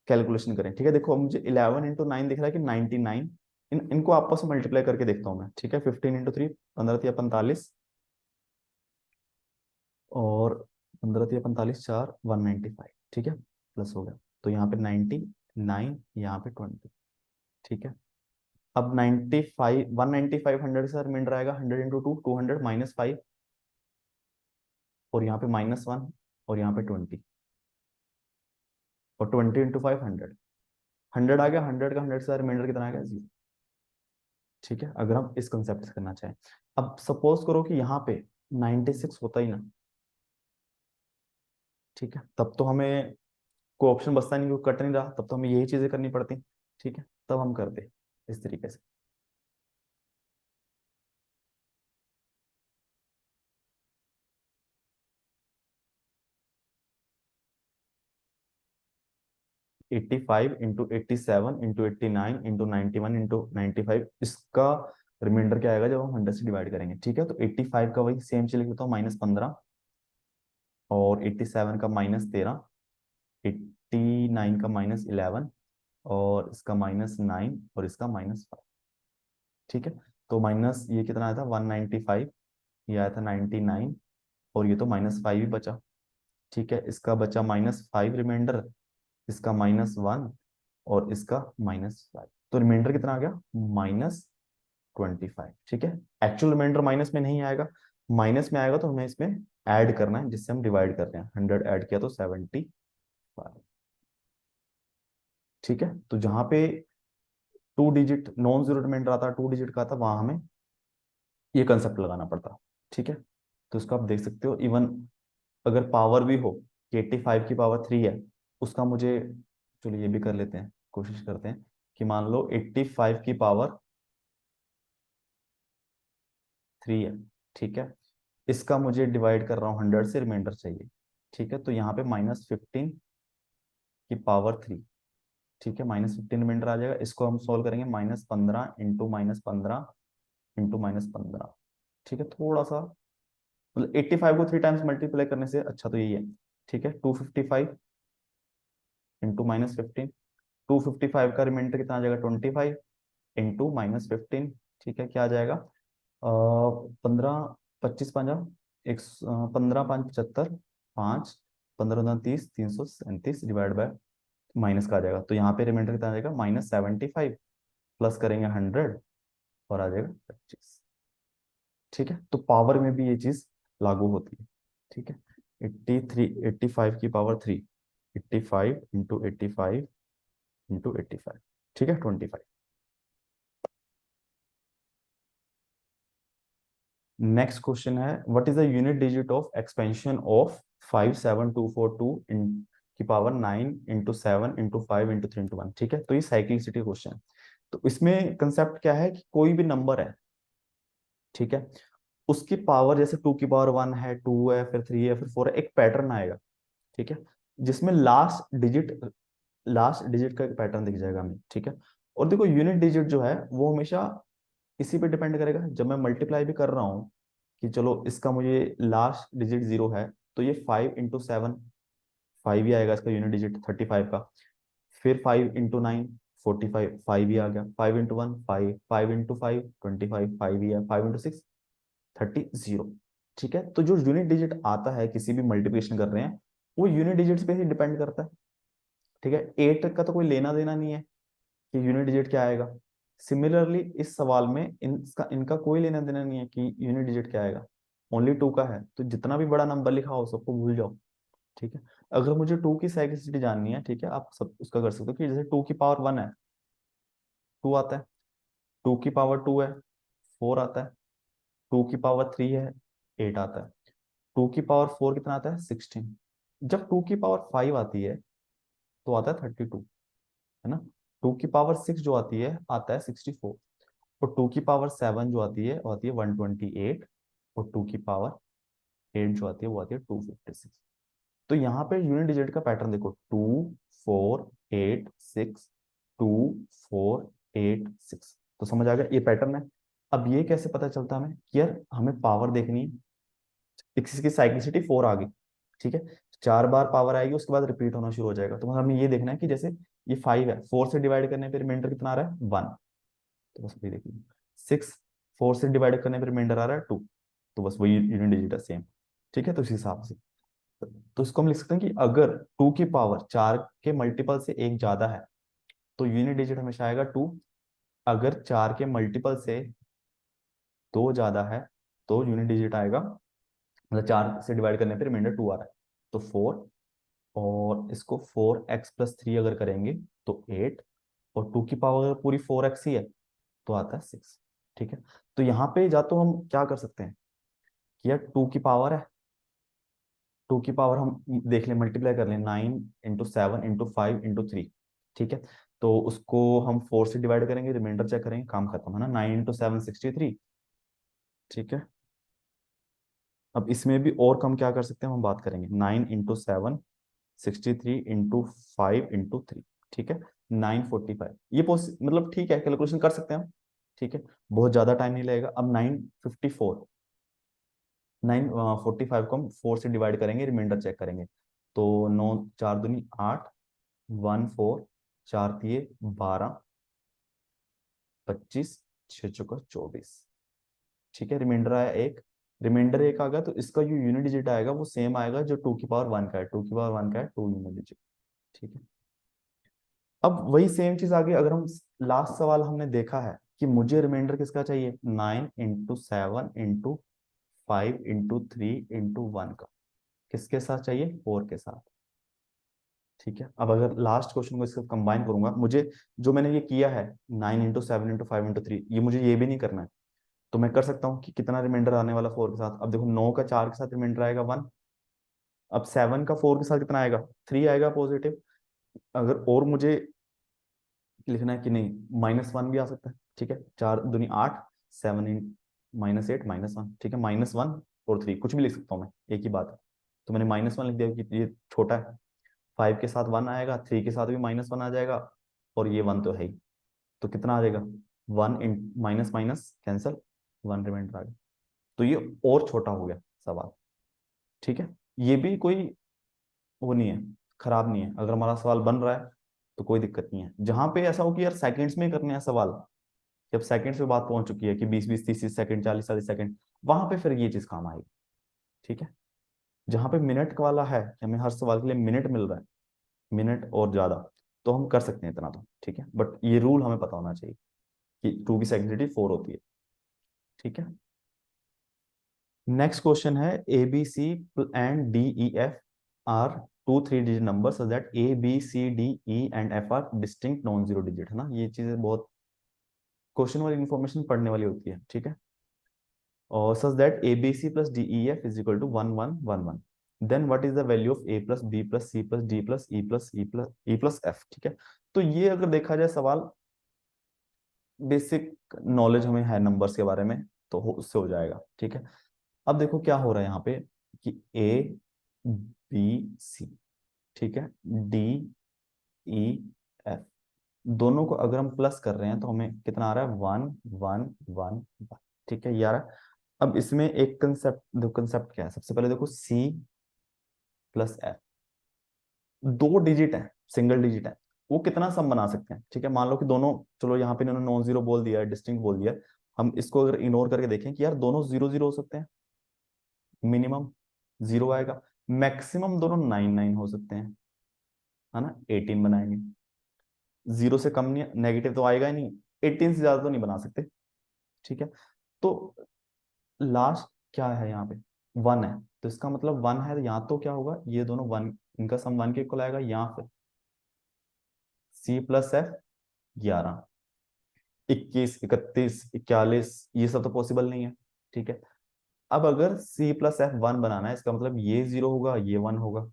कैलकुलेशन करें, ठीक है। देखो अब मुझे 11 इंटू 9 दिख रहा है कि 99, इनको आपस में मल्टीप्लाई करके देखता हूँ मैं, ठीक है। 15 इंटू 3, 15 × 3 = 45, और 15 × 3 = 45, 4 195, ठीक है, प्लस हो गया। तो यहाँ पे 99, यहाँ पे 20, ठीक है। अब 95, 195 100 से रिमाइंडर आएगा, 100 इंटू 2, 200, -5, और यहाँ पे -1, और यहाँ पे 20, और 20 इंटू 5 100, 100 आ गया, 100 का 100 से रिमाइंडर कितना आ गया, 0, ठीक है। अगर हम इस कंसेप्ट से करना चाहें, अब सपोज करो कि यहाँ पे 96 होता ही ना, ठीक है, तब तो हमें कोई ऑप्शन बचता नहीं, क्योंकि कट नहीं रहा, तब तो हमें यही चीजें करनी पड़ती, ठीक है। तब हम करते इस तरीके से, 85 इंटू 87 इंटू 89 इंटू 91 इंटू 95, इसका रिमाइंडर क्या आएगा जब हम 100 से डिवाइड करेंगे, ठीक है। तो 85 का वही सेम चीज लिख लेता हूँ, -15, और 87 का -13, 89 का -11, और इसका -9, और इसका -5, ठीक है। तो माइनस ये कितना आया था 195, ये आया था 99, और ये तो -5 ही बचा, ठीक है। इसका बचा -5 रिमाइंडर, इसका -1, और इसका -5, तो रिमाइंडर कितना आ गया, -25, ठीक है। एक्चुअल रिमाइंडर माइनस में नहीं आएगा, माइनस में आएगा तो हमें इसमें ऐड करना है, जिससे हम डिवाइड कर रहे हैं, 100 ऐड किया तो 75, ठीक है। तो जहां पे 2 डिजिट नॉन जीरो रिमाइंडर आता, 2 डिजिट का आता, वहां हमें ये कंसेप्ट लगाना पड़ता, ठीक है। तो इसको आप देख सकते हो, इवन अगर पावर भी हो कि 85 की पावर 3 है, उसका मुझे, चलिए ये भी कर लेते हैं, कोशिश करते हैं कि मान लो 85 की पावर 3 है, ठीक है। इसका मुझे डिवाइड कर रहा हूँ 100 से, रिमाइंडर चाहिए, ठीक है। तो यहाँ पे -15 की पावर 3, ठीक है, -15 रिमाइंडर आ जाएगा। इसको हम सोल्व करेंगे, -15 इंटू -15 इंटू -15। ठीक है, थोड़ा सा मतलब 85 को 3 टाइम्स मल्टीप्लाई करने से अच्छा तो यही है। ठीक है, 255 इंटू -15, 255 का रिमाइंडर कितना आ जाएगा, 25 इंटू -15। ठीक है, क्या आ जाएगा, 15, 25 एक, 15 5 75, 5, 15 9 30, 337 डिवाइड बाय माइनस का आ जाएगा। तो यहाँ पे रिमाइंडर कितना आ जाएगा, -75, प्लस करेंगे 100 और आ जाएगा 25। ठीक है, तो पावर में भी ये चीज लागू होती है। ठीक है, 85 की पावर 3, 85 इंटू 85 इंटू 85। ठीक है, 25। नेक्स्ट क्वेश्चन है, what is the unit digit of expansion of 57242 इन की power 9 into 7 into 5 into 3 into 1। ठीक है, तो ये साइक्लिसिटी क्वेश्चन है। तो इसमें कंसेप्ट क्या है कि कोई भी नंबर है, ठीक है, उसकी पावर जैसे 2 की पावर 1 है, 2 है, फिर 3 है, फिर 4 है, एक पैटर्न आएगा। ठीक है, जिसमें लास्ट डिजिट का एक पैटर्न दिख जाएगा हमें। ठीक है, और देखो यूनिट डिजिट जो है वो हमेशा इसी पे डिपेंड करेगा। जब मैं मल्टीप्लाई भी कर रहा हूँ कि चलो इसका मुझे लास्ट डिजिट 0 है, तो ये 5 इंटू 7, 5 ही आएगा इसका यूनिट डिजिट 35 का। फिर 5 इंटू 9, 45, 5 ही आ गया। 5 इंटू 1, 5, 5 इंटू 5, 25, 5 ही है। 5 इंटू 6, 30। ठीक है, तो जो यूनिट डिजिट आता है किसी भी मल्टीप्लिकेशन कर रहे हैं, वो यूनिट डिजिट्स पे ही डिपेंड करता है। ठीक है, 8 का तो कोई लेना देना नहीं है कि यूनिट डिजिट क्या आएगा। सिमिलरली इस सवाल में इनका कोई लेना देना नहीं है कि यूनिट डिजिट क्या आएगा। ओनली 2 का है, तो जितना भी बड़ा नंबर लिखा हो सबको भूल जाओ। ठीक है, अगर मुझे 2 की साइक्लिसिटी जाननी है, ठीक है, आप सब उसका कर सकते हो कि जैसे 2 की पावर 1 है, 2 आता है। 2 की पावर 2 है, 4 आता है। 2 की पावर 3 है, 8 आता है। 2 की पावर 4 कितना आता है, 16। जब 2 की पावर 5 आती है तो आता है 32, है ना। 2 की पावर 6 जो आती है आता है 64। और 2 की पावर 7 जो आती है वो आती है 128। और 2 की पावर 8 जो आती है वो आती है 256। तो यहाँ पे यूनिट डिजिट का पैटर्न देखो, 2 4 8 6, 2 4 8 6। तो समझ आ गया ये पैटर्न है। अब ये कैसे पता चलता है हमें कि यार हमें पावर देखनी है, इसकी साइक्लिसिटी 4 आ गई। ठीक है, 4 बार पावर आएगी उसके बाद रिपीट होना शुरू हो जाएगा। तो हमें ये देखना है कि जैसे ये 5 है, 4 से डिवाइड करने पर रिमाइंडर कितना आ रहा है, 1। तो बस वही देखिए, 6, 4 से डिवाइड करने पर रिमाइंडर आ रहा है 2। तो बस वही यूनिट डिजिट है सेम। ठीक है, तो इस हिसाब से तो इसको हम लिख सकते हैं कि अगर 2 की पावर 4 के मल्टीपल से एक ज्यादा है तो यूनिट डिजिट हमेशा आएगा 2। अगर 4 के मल्टीपल से 2 ज्यादा है तो यूनिट डिजिट आएगा, मतलब 4 से डिवाइड करने पर रिमाइंडर 2 आ रहा है तो 4। और इसको 4x+3 अगर करेंगे तो 8। और 2 की पावर अगर पूरी 4x ही है तो आता है 6। ठीक है, तो यहाँ पे जा तो हम क्या कर सकते हैं कि यार 2 की पावर है, 2 की पावर हम देख लें, मल्टीप्लाई कर लें, 9 इंटू 7 इंटू 5 इंटू 3। ठीक है, तो उसको हम 4 से डिवाइड करेंगे, रिमाइंडर चेक करेंगे, काम खत्म, है ना। 9 इंटू 7, 63। ठीक है, अब इसमें भी और कम क्या कर सकते हैं हम बात करेंगे। 9 इंटू 7, 63 इंटू 5 इंटू 3। ठीक है, 945। ये मतलब ठीक है, कैलकुलेशन कर सकते हैं हम। ठीक है, बहुत ज्यादा टाइम नहीं लगेगा। अब 954, 945 को हम 4 से डिवाइड करेंगे, रिमाइंडर चेक करेंगे। तो 9 4 दूनी 8, 1 4, 4 तिये 12, 25, 6 चौका 24। ठीक है, रिमाइंडर आया 1। रिमाइंडर 1 आ गया तो इसका जो यूनिट डिजिट आएगा वो सेम आएगा जो 2 की पावर 1 का है। 2 की पावर 1 का है 2 यूनिट डिजिट। ठीक है, अब वही सेम चीज आ गई। अगर हम लास्ट सवाल हमने देखा है कि मुझे रिमाइंडर किसका चाहिए, 9 इंटू 7 इंटू 5 इंटू 3 इंटू 1 का। किसके साथ चाहिए, 4 के साथ। ठीक है, अब अगर लास्ट क्वेश्चन को इससे कंबाइन करूंगा, मुझे जो मैंने ये किया है 9 इंटू 7 इंटू 5 इंटू 3, ये मुझे ये भी नहीं करना है। तो मैं कर सकता हूँ कि कितना रिमाइंडर आने वाला 4 के साथ। अब देखो 9 का 4 के साथ रिमाइंडर आएगा 1। अब 7 का 4 के साथ कितना आएगा, 3 आएगा पॉजिटिव। अगर और मुझे लिखना है कि नहीं, -1 भी आ सकता है। ठीक है, 4 दूनी 8, 7 -8 -1। ठीक है, -1 और 3 कुछ भी लिख सकता हूँ मैं, एक ही बात है। तो मैंने -1 लिख दिया कि ये छोटा है। 5 के साथ 1 आएगा, 3 के साथ भी -1 आ जाएगा, और ये 1 तो है ही, तो कितना आ जाएगा, 1 इन माइनस माइनस कैंसल, 1 रिमाइंडर आ गया। तो ये और छोटा हो गया सवाल, ठीक है। ये भी कोई वो नहीं है, खराब नहीं है, अगर हमारा सवाल बन रहा है तो कोई दिक्कत नहीं है। जहां पे ऐसा हो कि यार सेकंड्स में ही करने हैं सवाल, जब सेकंड्स पे बात पहुंच चुकी है कि 20 20 30 30 सेकंड, 40 40 सेकंड, वहां पे फिर ये चीज काम आएगी, ठीक है। जहां पे मिनट वाला है कि हमें हर सवाल के लिए मिनट मिल रहा है, मिनट और ज्यादा, तो हम कर सकते हैं इतना तो, ठीक है। बट ये रूल हमें पता होना चाहिए कि 2 की सेकेंडिटी 4 होती है, ठीक है। नेक्स्ट क्वेश्चन है, A B C and D E F are two three digit number so that A B C D E and F are distinct non zero digit, है ना। ये चीजें बहुत क्वेश्चन वाली इंफॉर्मेशन पढ़ने वाली होती है, ठीक है। और such that A B C plus D E F is equal to 1 1 1 1, then what is the value of A plus B plus C plus D plus E plus E plus F, ठीक है। तो ये अगर देखा जाए सवाल, basic knowledge हमें है नंबर्स के बारे में, तो उससे हो जाएगा, ठीक है। अब देखो क्या हो रहा है यहाँ पे कि ए बी सी, ठीक है, डी ई एफ, दोनों को अगर हम प्लस कर रहे हैं तो हमें कितना आ रहा है, 1 1 1 1, ठीक है, ये आ रहा है। अब इसमें एक कंसेप्ट, दो कंसेप्ट क्या है, सबसे पहले देखो सी प्लस एफ, दो डिजिट है, सिंगल डिजिट है, वो कितना सम बना सकते हैं, ठीक है। मान लो कि दोनों, चलो यहाँ पे इन्होंने नॉन जीरो बोल दिया है, डिस्टिंक्ट बोल दिया है, हम इसको अगर इग्नोर करके देखें कि यार दोनों 0 0 हो सकते हैं, मिनिमम 0 आएगा, मैक्सिमम दोनों 9 9 हो सकते हैं, है ना, 18 बनाएंगे, 0 से कम नहीं, नेगेटिव तो आएगा ही नहीं, 18 से ज्यादा तो नहीं बना सकते, ठीक है। तो लास्ट क्या है यहाँ पे, 1 है, तो इसका मतलब 1 है, यहाँ तो क्या होगा, ये दोनों 1, इनका सम 1 के इक्वल आएगा, या फिर सी प्लस एफ 11, 21 31 41, ये सब तो पॉसिबल नहीं है, ठीक है। अब अगर सी प्लस एफ 1 बनाना है, इसका मतलब ये 0 होगा, ये 1 होगा,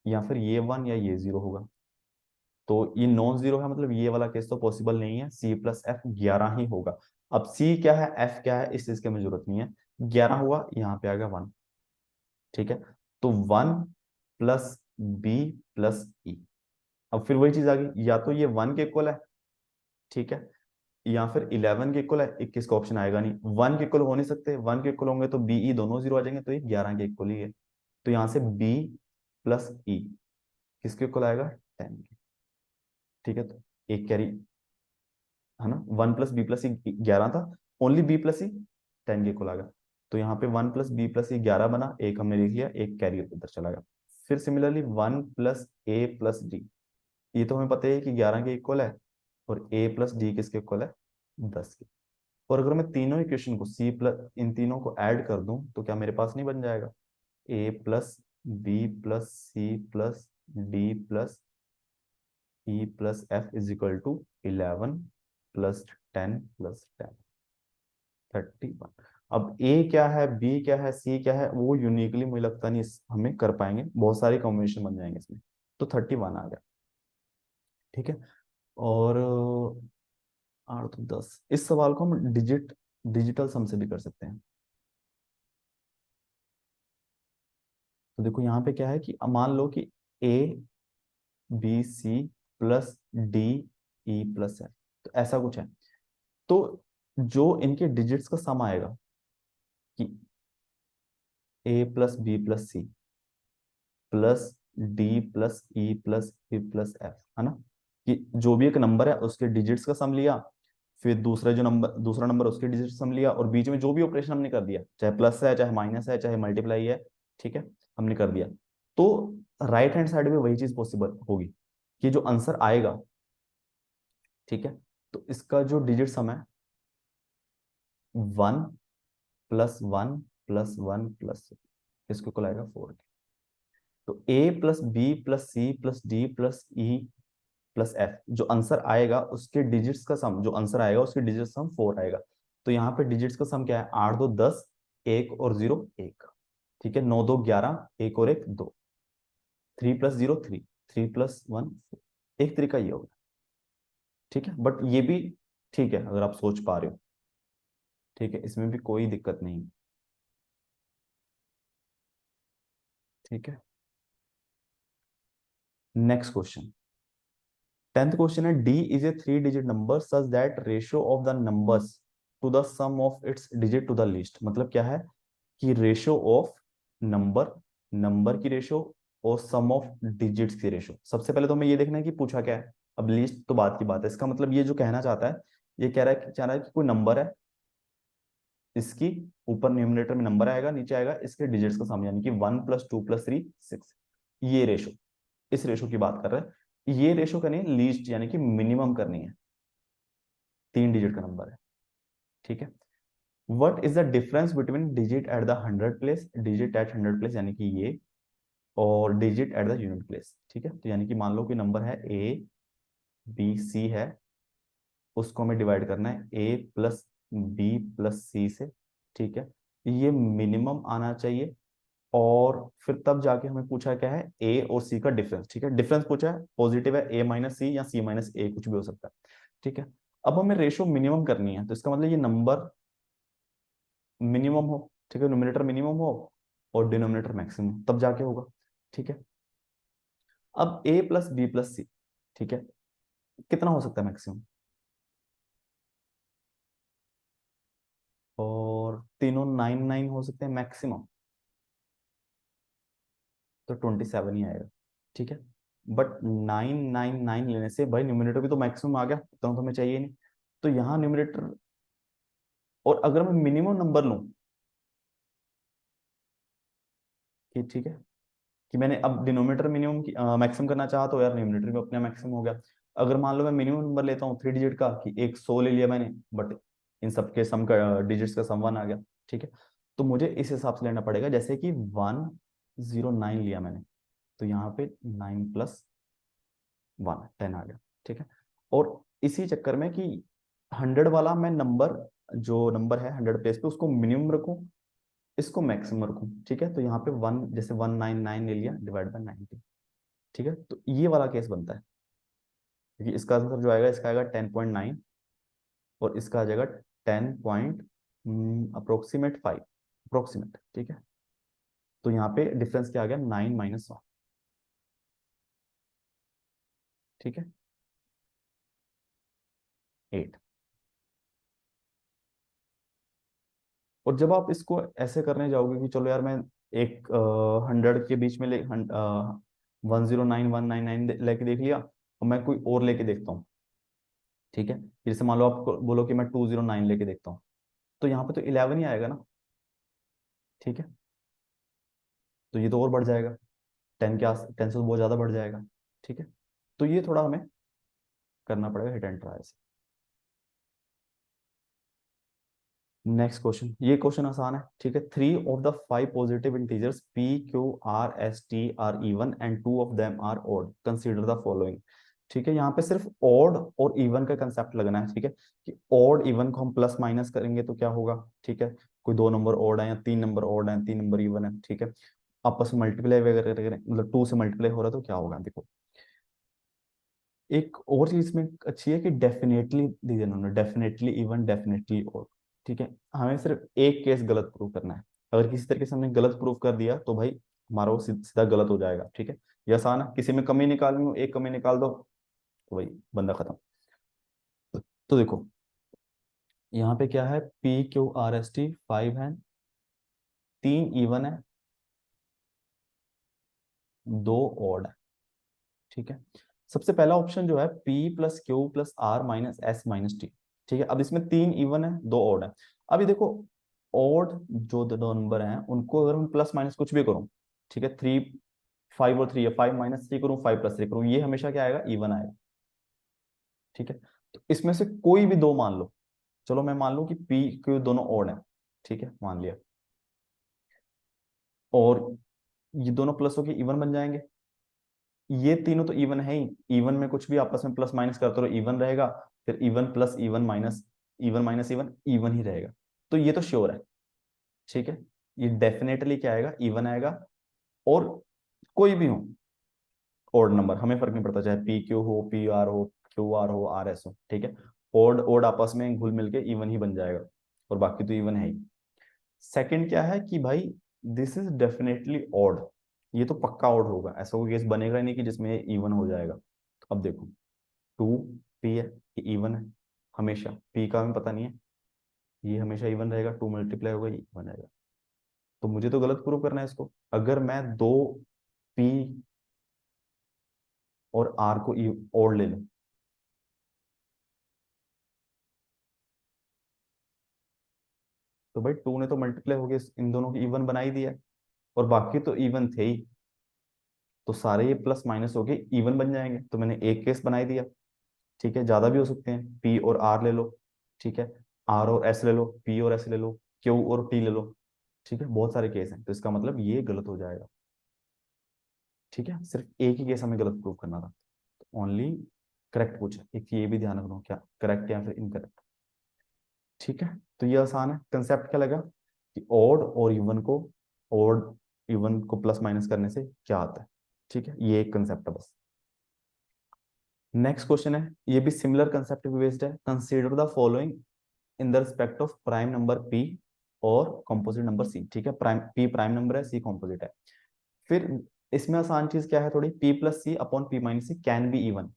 या फिर ये 1 या ये 0 होगा। तो ये नॉन जीरो है, मतलब ये वाला केस तो पॉसिबल नहीं है, सी प्लस एफ 11 ही होगा। अब सी क्या है, एफ क्या है, इस चीज की हमें जरूरत नहीं है, 11 हुआ, यहाँ पे आ गया 1, ठीक है। तो 1 प्लस बी प्लस ई, अब फिर वही चीज आ गई, या तो ये 1 के इक्वल है, ठीक है, या फिर 11 के इक्वल है, 21 का ऑप्शन आएगा नहीं, 1 के इक्वल हो नहीं सकते, 1 के इक्वल होंगे तो बी ई दोनों 0 आ जाएंगे, तो ये 11 के इक्वल ही है। तो यहाँ से बी प्लस ई किसके इक्वल आएगा, 10 के, ठीक है। तो एक कैरी, है ना, 1 प्लस बी प्लस सी 11 था, ओनली बी प्लस सी 10 के इक्वल आ गया, तो यहाँ पे 1 प्लस बी प्लस सी 11 बना, एक हमने लिख लिया, एक कैरी उधर चला गया। फिर सिमिलरली 1 प्लस ए प्लस डी, ये तो हमें पता है कि 11 के इक्वल है, और ए प्लस डी किसके इक्वल है, 10 के। और अगर मैं तीनों इक्वेशन को सी प्लस, इन तीनों को ऐड कर दूं तो क्या मेरे पास नहीं बन जाएगा, A plus B plus C plus D plus E plus F is equal to 11 plus 10 plus 10, 31। अब ए क्या है, बी क्या है, सी क्या है, वो यूनिकली मुझे लगता नहीं हमें कर पाएंगे, बहुत सारे कॉम्बिनेशन बन जाएंगे इसमें, तो 31 आ गया, ठीक है। और 8 10, इस सवाल को हम डिजिटल सम से भी कर सकते हैं। तो देखो यहाँ पे क्या है कि मान लो कि A B C plus D E plus है, तो ऐसा कुछ है, तो जो इनके डिजिट्स का सम आएगा कि A plus B plus C plus D plus E plus E plus F, है ना, कि जो भी एक नंबर है उसके डिजिट्स का सम लिया, फिर दूसरा नंबर उसके डिजिट्स सम लिया, और बीच में जो भी ऑपरेशन हमने कर दिया, चाहे प्लस है चाहे माइनस है चाहे मल्टीप्लाई है, ठीक है, हमने कर दिया, तो राइट हैंड साइड में वही चीज पॉसिबल होगी कि जो आंसर आएगा, ठीक है, तो इसका जो डिजिट सम है 1 + 1 + 1 + इसको को आएगा 4, तो A plus B plus C plus D plus E plus F, जो आंसर आएगा उसके डिजिट्स का सम, जो आंसर आएगा उसके डिजिट सम 4 आएगा। तो यहाँ पे डिजिट्स का सम क्या है, 8 2 10, 1 और 0 1, ठीक है, 9 2 11, 1 और 1 2, 3 + 0 3, 3 + 1 4, एक तरीका ये होगा, ठीक है। बट ये भी ठीक है अगर आप सोच पा रहे हो, ठीक है, इसमें भी कोई दिक्कत नहीं, ठीक है। नेक्स्ट क्वेश्चन, 10th क्वेश्चन है, D is a 3 digit number such that ratio of the numbers to the sum of its digit to the least. मतलब क्या है कि रेशियो ऑफ नंबर, नंबर की रेशियो और सम ऑफ डिजिट्स की ratio. सबसे पहले तो हमें ये देखना है कि पूछा क्या है। अब लीस्ट तो बात की बात है, इसका मतलब ये जो कहना चाहता है, ये कह रहा है, चाह रहा है कि कोई नंबर है, इसकी ऊपर न्यूमरेटर में नंबर आएगा, नीचे आएगा इसके डिजिट्स का सम, यानी कि 1 + 2 + 3 6। ये रेशो, इस रेशो की बात कर रहे हैं। ये रेशो करनी है लीस्ट यानी कि मिनिमम करनी है, 3 डिजिट का नंबर है। ठीक है। What is the difference between digit at the 100 place, digit at 100 place यानी कि ये, और digit at the unit place. ठीक है। तो यानी कि मान लो कि नंबर है A B C है, उसको हमें डिवाइड करना है A + B + C से। ठीक है। ये मिनिमम आना चाहिए, और फिर तब जाके हमें पूछा क्या है, ए और सी का डिफरेंस। ठीक है। डिफरेंस पूछा है, पॉजिटिव है A - C या C - A, कुछ भी हो सकता है। ठीक है। अब हमें रेशो मिनिमम करनी है, तो इसका मतलब ये नंबर मिनिमम हो। ठीक है। न्यूमरेटर मिनिमम हो और डिनोमिनेटर मैक्सिमम, तब जाके होगा। ठीक है। अब A + B + C, ठीक है, कितना हो सकता है मैक्सिमम, और तीनों 9 9 हो सकते हैं मैक्सिमम, तो 27 ही आएगा। ठीक है। बट 9 9 9 लेने से भाई न्यूमिनेटर भी तो मैक्सिमम आ गया, उतना तो हमें चाहिए नहीं। तो यहाँ न्यूमिनेटर, और अगर मैं मिनिमम नंबर लूं कि ठीक है, कि मैंने अब डिनोमिनेटर मिनिमम मैक्सिमम करना चाहा, तो यार न्यूमिनेटर भी अपने मैक्सिमम हो गया। अगर मान लो मैं मिनिमम नंबर लेता हूँ 3 डिजिट का, कि एक 100 ले लिया मैंने, बट इन सबके सम का डिजिट्स का सम 1 आ गया। ठीक है। तो मुझे इस हिसाब से लेना पड़ेगा, जैसे कि 109 लिया मैंने, तो यहाँ पे 9 + 1 10 आ गया। ठीक है। और इसी चक्कर में कि 100 वाला मैं नंबर, जो नंबर है 100 प्लेस पे, उसको मिनिमम रखूं, इसको मैक्सिमम रखूं। ठीक है। तो यहाँ पे 1, जैसे 199 ले लिया, डिवाइड बाय 90। ठीक है। तो ये वाला केस बनता है, क्योंकि इसका आंसर जो आएगा, इसका आएगा 10.9, और इसका आ जाएगा 10 अप्रोक्सीमेट 5, अप्रोक्सीमेट। ठीक है। तो यहाँ पे डिफरेंस क्या आ गया, 9 - 1। ठीक है। 8। और जब आप इसको ऐसे करने जाओगे कि चलो यार मैं एक 100 के बीच में 109 199 लेके देख लिया, और मैं कोई और लेके देखता हूँ। ठीक है। जैसे मान लो आप बोलो कि मैं 209 लेके देखता हूँ, तो यहाँ पे तो 11 ही आएगा ना। ठीक है। तो ये तो और बढ़ जाएगा, 10 से तो बहुत ज्यादा बढ़ जाएगा। ठीक है। तो ये थोड़ा हमें करना पड़ेगा हिट एंड ट्राई से। नेक्स्ट क्वेश्चन, ये क्वेश्चन आसान है। ठीक है। 3 of the 5 positive integers P Q R S T are even and 2 of them are odd, consider the following. ठीक है। यहाँ पे सिर्फ ऑड और इवन का कंसेप्ट लगना है। ठीक है। कि ऑड इवन को हम प्लस माइनस करेंगे तो क्या होगा। ठीक है। कोई 2 नंबर ऑड है, या 3 नंबर ऑड है, 3 नंबर इवन है। ठीक है। आपस में मल्टीप्लाई वगैरह करें, मतलब 2 से मल्टीप्लाई हो रहा है तो क्या होगा, देखो। एक और चीज इसमें अच्छी है कि डेफिनेटली दी है उन्होंने, डेफिनेटली इवन, डेफिनेटली और। ठीक है। हमें सिर्फ एक केस गलत प्रूव करना है। अगर किसी तरीके से हमने गलत प्रूव कर दिया तो भाई हमारा वो सीधा गलत हो जाएगा। ठीक है। ये आसान है, किसी में कमी निकालनी हो, एक कमी निकाल दो, तो भाई बंदा खत्म। तो देखो, यहाँ पे क्या है, PQRST 5 है, 3 इवन है, 2 ऑड है। ठीक है। सबसे पहला ऑप्शन जो है P + Q + R - S - T। ठीक है। अब इसमें 3 इवन है, 2 ऑड है। अभी देखो, ऑड जो दो नंबर हैं उनको अगर हम प्लस माइनस कुछ भी करूं, ठीक है, 3 5 और 3 है, 5 - 3 करूं, 5 + 3 करूं, ये हमेशा क्या आएगा, इवन आएगा। ठीक है। तो इसमें से कोई भी दो मान लो, चलो मैं मान लूं कि P Q दोनों ऑड है। ठीक है, मान लिया। और ये दोनों प्लस होके इवन बन जाएंगे। ये तीनों तो इवन है ही, इवन में कुछ भी आपस में प्लस माइनस करते रहो इवन रहेगा, फिर even plus even minus even minus even, even he रहेगा। तो ये तो श्योर है। ठीक है। ये डेफिनेटली क्या आएगा, इवन आएगा। और कोई भी हो ओड नंबर, हमें फर्क नहीं पड़ता, चाहे पी क्यू हो, पी आर हो, क्यू आर हो, आर एस हो। ठीक है। ओड ओड आपस में घुल मिल के इवन ही बन जाएगा, और बाकी तो इवन है ही। सेकंड क्या है कि भाई दिस इज डेफिनेटली ऑड, ये तो पक्का ऑड होगा, ऐसा कोई केस बनेगा ही नहीं कि जिसमें इवन हो जाएगा। अब देखो, टू पी है, ये इवन है हमेशा, पी का हमें पता नहीं है, ये हमेशा इवन रहेगा, टू मल्टीप्लाई होगा ये इवन रहेगा। तो मुझे तो गलत प्रूव करना है इसको। अगर मैं दो पी और आर को और ले लूं, तो भाई टू ने तो मल्टीप्लाई हो गया इन दोनों की इवन बना ही दिया है, और बाकी तो इवन थे ही, तो सारे ये प्लस माइनस होके इवन बन जाएंगे। तो मैंने एक केस बना ही दिया। ठीक है, ज्यादा भी हो सकते हैं, पी और आर ले लो, ठीक है, आर और एस ले लो, पी और एस ले लो, क्यू और टी ले लो, ठीक है, बहुत सारे केस हैं, तो इसका मतलब ये गलत हो जाएगा। ठीक है, सिर्फ एक ही केस हमें गलत प्रूव करना था, तो ओनली करेक्ट पूछा, एक ये भी ध्यान रखना, क्या करेक्ट या फिर इनकरेक्ट। ठीक है, तो ये आसान है। कंसेप्ट क्या लगा कि ओड और इवन को, ओड इवन को प्लस माइनस करने से क्या आता है। ठीक है, ये एक कंसेप्ट है बस। नेक्स्ट क्वेश्चन है, ये भी सिमिलर कंसेप्ट पे बेस्ड है। Consider the following in the respect of prime number P और कंपोजिट नंबर सी। ठीक है, प्राइम पी प्राइम नंबर है, सी कंपोजिट है। फिर इसमें आसान चीज क्या है थोड़ी, P plus C upon P minus C can be even,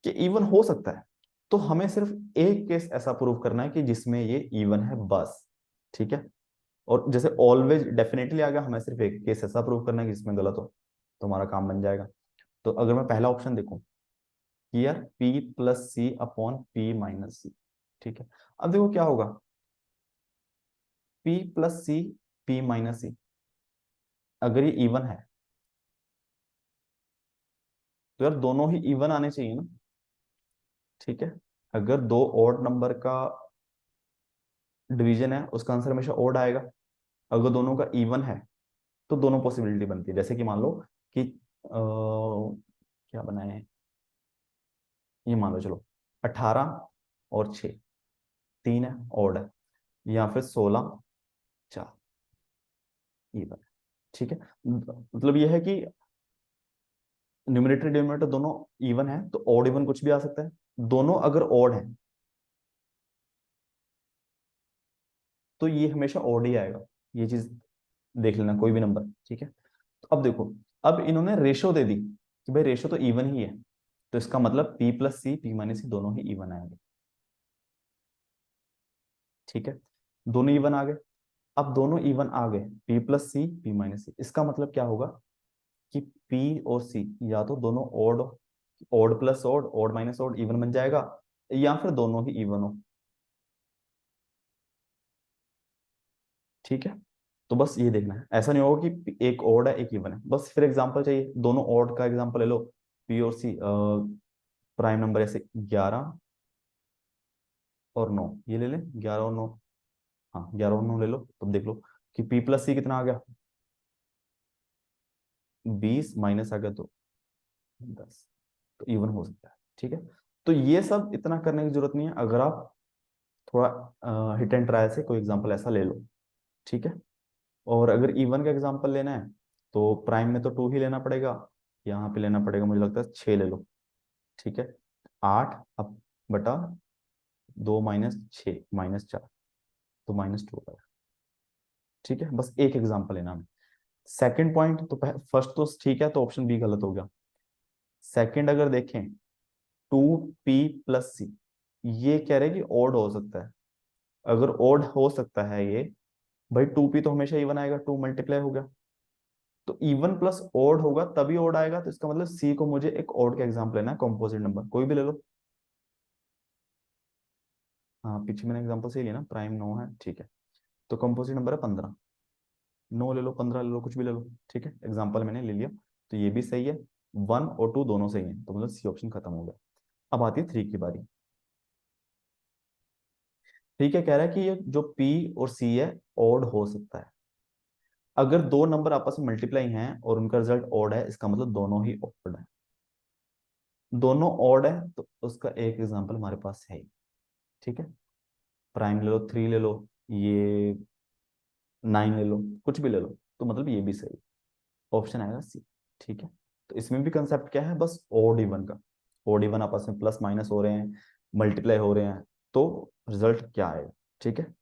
कि इवन हो सकता है। तो हमें सिर्फ एक केस ऐसा प्रूव करना है कि जिसमें ये इवन है बस। ठीक है, और जैसे ऑलवेज डेफिनेटली आ गया, हमें सिर्फ एक केस ऐसा प्रूव करना है कि जिसमें गलत हो, तो हमारा काम बन जाएगा। तो अगर मैं पहला ऑप्शन देखूं, here P plus C upon P minus C, ठीक है, अब देखो क्या होगा, P plus C P minus C, अगर ये इवन है तो यार दोनों ही इवन आने चाहिए ना। ठीक है, अगर दो ऑड नंबर का डिवीजन है उसका आंसर हमेशा ऑड आएगा। अगर दोनों का इवन है तो दोनों पॉसिबिलिटी बनती है, जैसे कि मान लो कि क्या बनाए, ये मान लो चलो 18 और 6, तीन है ऑड है, या फिर 16 4 इवन है। ठीक है, मतलब ये है कि न्यूमरेटर डिनोमिनेटर दोनों इवन है, तो ऑड इवन कुछ भी आ सकता है। दोनों अगर ऑड है तो ये हमेशा ऑड ही आएगा, ये चीज देख लेना, कोई भी नंबर। ठीक है, तो अब देखो, अब इन्होंने रेशो दे दी कि भाई रेशो तो इवन ही है, तो इसका मतलब P plus C P minus C दोनों ही इवन आएंगे। ठीक है, दोनों इवन आ गए। अब दोनों इवन आ गए, P plus C P minus C, इसका मतलब क्या होगा कि पी और सी या तो दोनों odd, odd plus odd, odd minus odd even बन जाएगा, या फिर दोनों ही इवन हो। ठीक है, तो बस ये देखना है, ऐसा नहीं होगा कि एक ऑड है एक इवन है। बस फिर एग्जांपल चाहिए, दोनों ऑड का एग्जांपल ले लो, पी और सी प्राइम नंबर ऐसे 11 और 9, ये ले लें 11 और 9, हाँ 11 और 9 ले लो, तो देख लो कि पी प्लस सी कितना आ गया, 20 माइनस आ गया तो 10, तो इवन हो सकता है। ठीक है, तो ये सब इतना करने की जरूरत नहीं है, अगर आप थोड़ा हिट एंड ट्रायल से कोई एग्जांपल ऐसा ले लो। ठीक है, और अगर इवन का एग्जांपल लेना है तो प्राइम में तो 2 ही लेना पड़ेगा, यहाँ पे लेना पड़ेगा मुझे लगता है 6 ले लो। ठीक है, 8 अब बटा 2 माइनस 6 -4, तो -2 का। ठीक है, बस एक एग्जांपल लेना हमें। सेकंड पॉइंट तो फर्स्ट तो ठीक है, तो ऑप्शन बी गलत हो गया। सेकंड अगर देखें, 2p+c, ये कह रहे हैं कि ओड हो सकता है। अगर ओड हो सकता है ये, भाई 2p तो हमेशा इवन आएगा, 2 मल्टीप्लाई हो गया, तो इवन प्लस ओड होगा तभी ओड आएगा, तो इसका मतलब सी को मुझे एक ओड का एग्जांपल लेना है, कॉम्पोजिट नंबर कोई भी ले लो। हाँ पीछे मैंने एग्जांपल से ही लिया ना, प्राइम 9 है, ठीक है, तो कॉम्पोजिट नंबर है 15, 9 ले लो 15 ले लो कुछ भी ले लो। ठीक है, एग्जाम्पल मैंने ले लिया, तो ये भी सही है, 1 और 2 दोनों सही है, तो मतलब सी ऑप्शन खत्म हो गया। अब आती है 3 की बारी। ठीक है, कह रहा है कि ये जो पी और सी है ऑड हो सकता है। अगर दो नंबर आपस में मल्टीप्लाई हैं और उनका रिजल्ट ऑड है, इसका मतलब दोनों ही ऑड है। दोनों ऑड है तो उसका एक एग्जांपल हमारे पास है ही। ठीक है, प्राइम ले लो, 3 ले लो, ये 9 ले लो, कुछ भी ले लो, तो मतलब ये भी सही, ऑप्शन आएगा सी। ठीक है, तो इसमें भी कंसेप्ट क्या है, बस ओड इवन का, ओड इवन आपस में प्लस माइनस हो रहे हैं, मल्टीप्लाई हो रहे हैं, तो रिजल्ट क्या आएगा। ठीक है,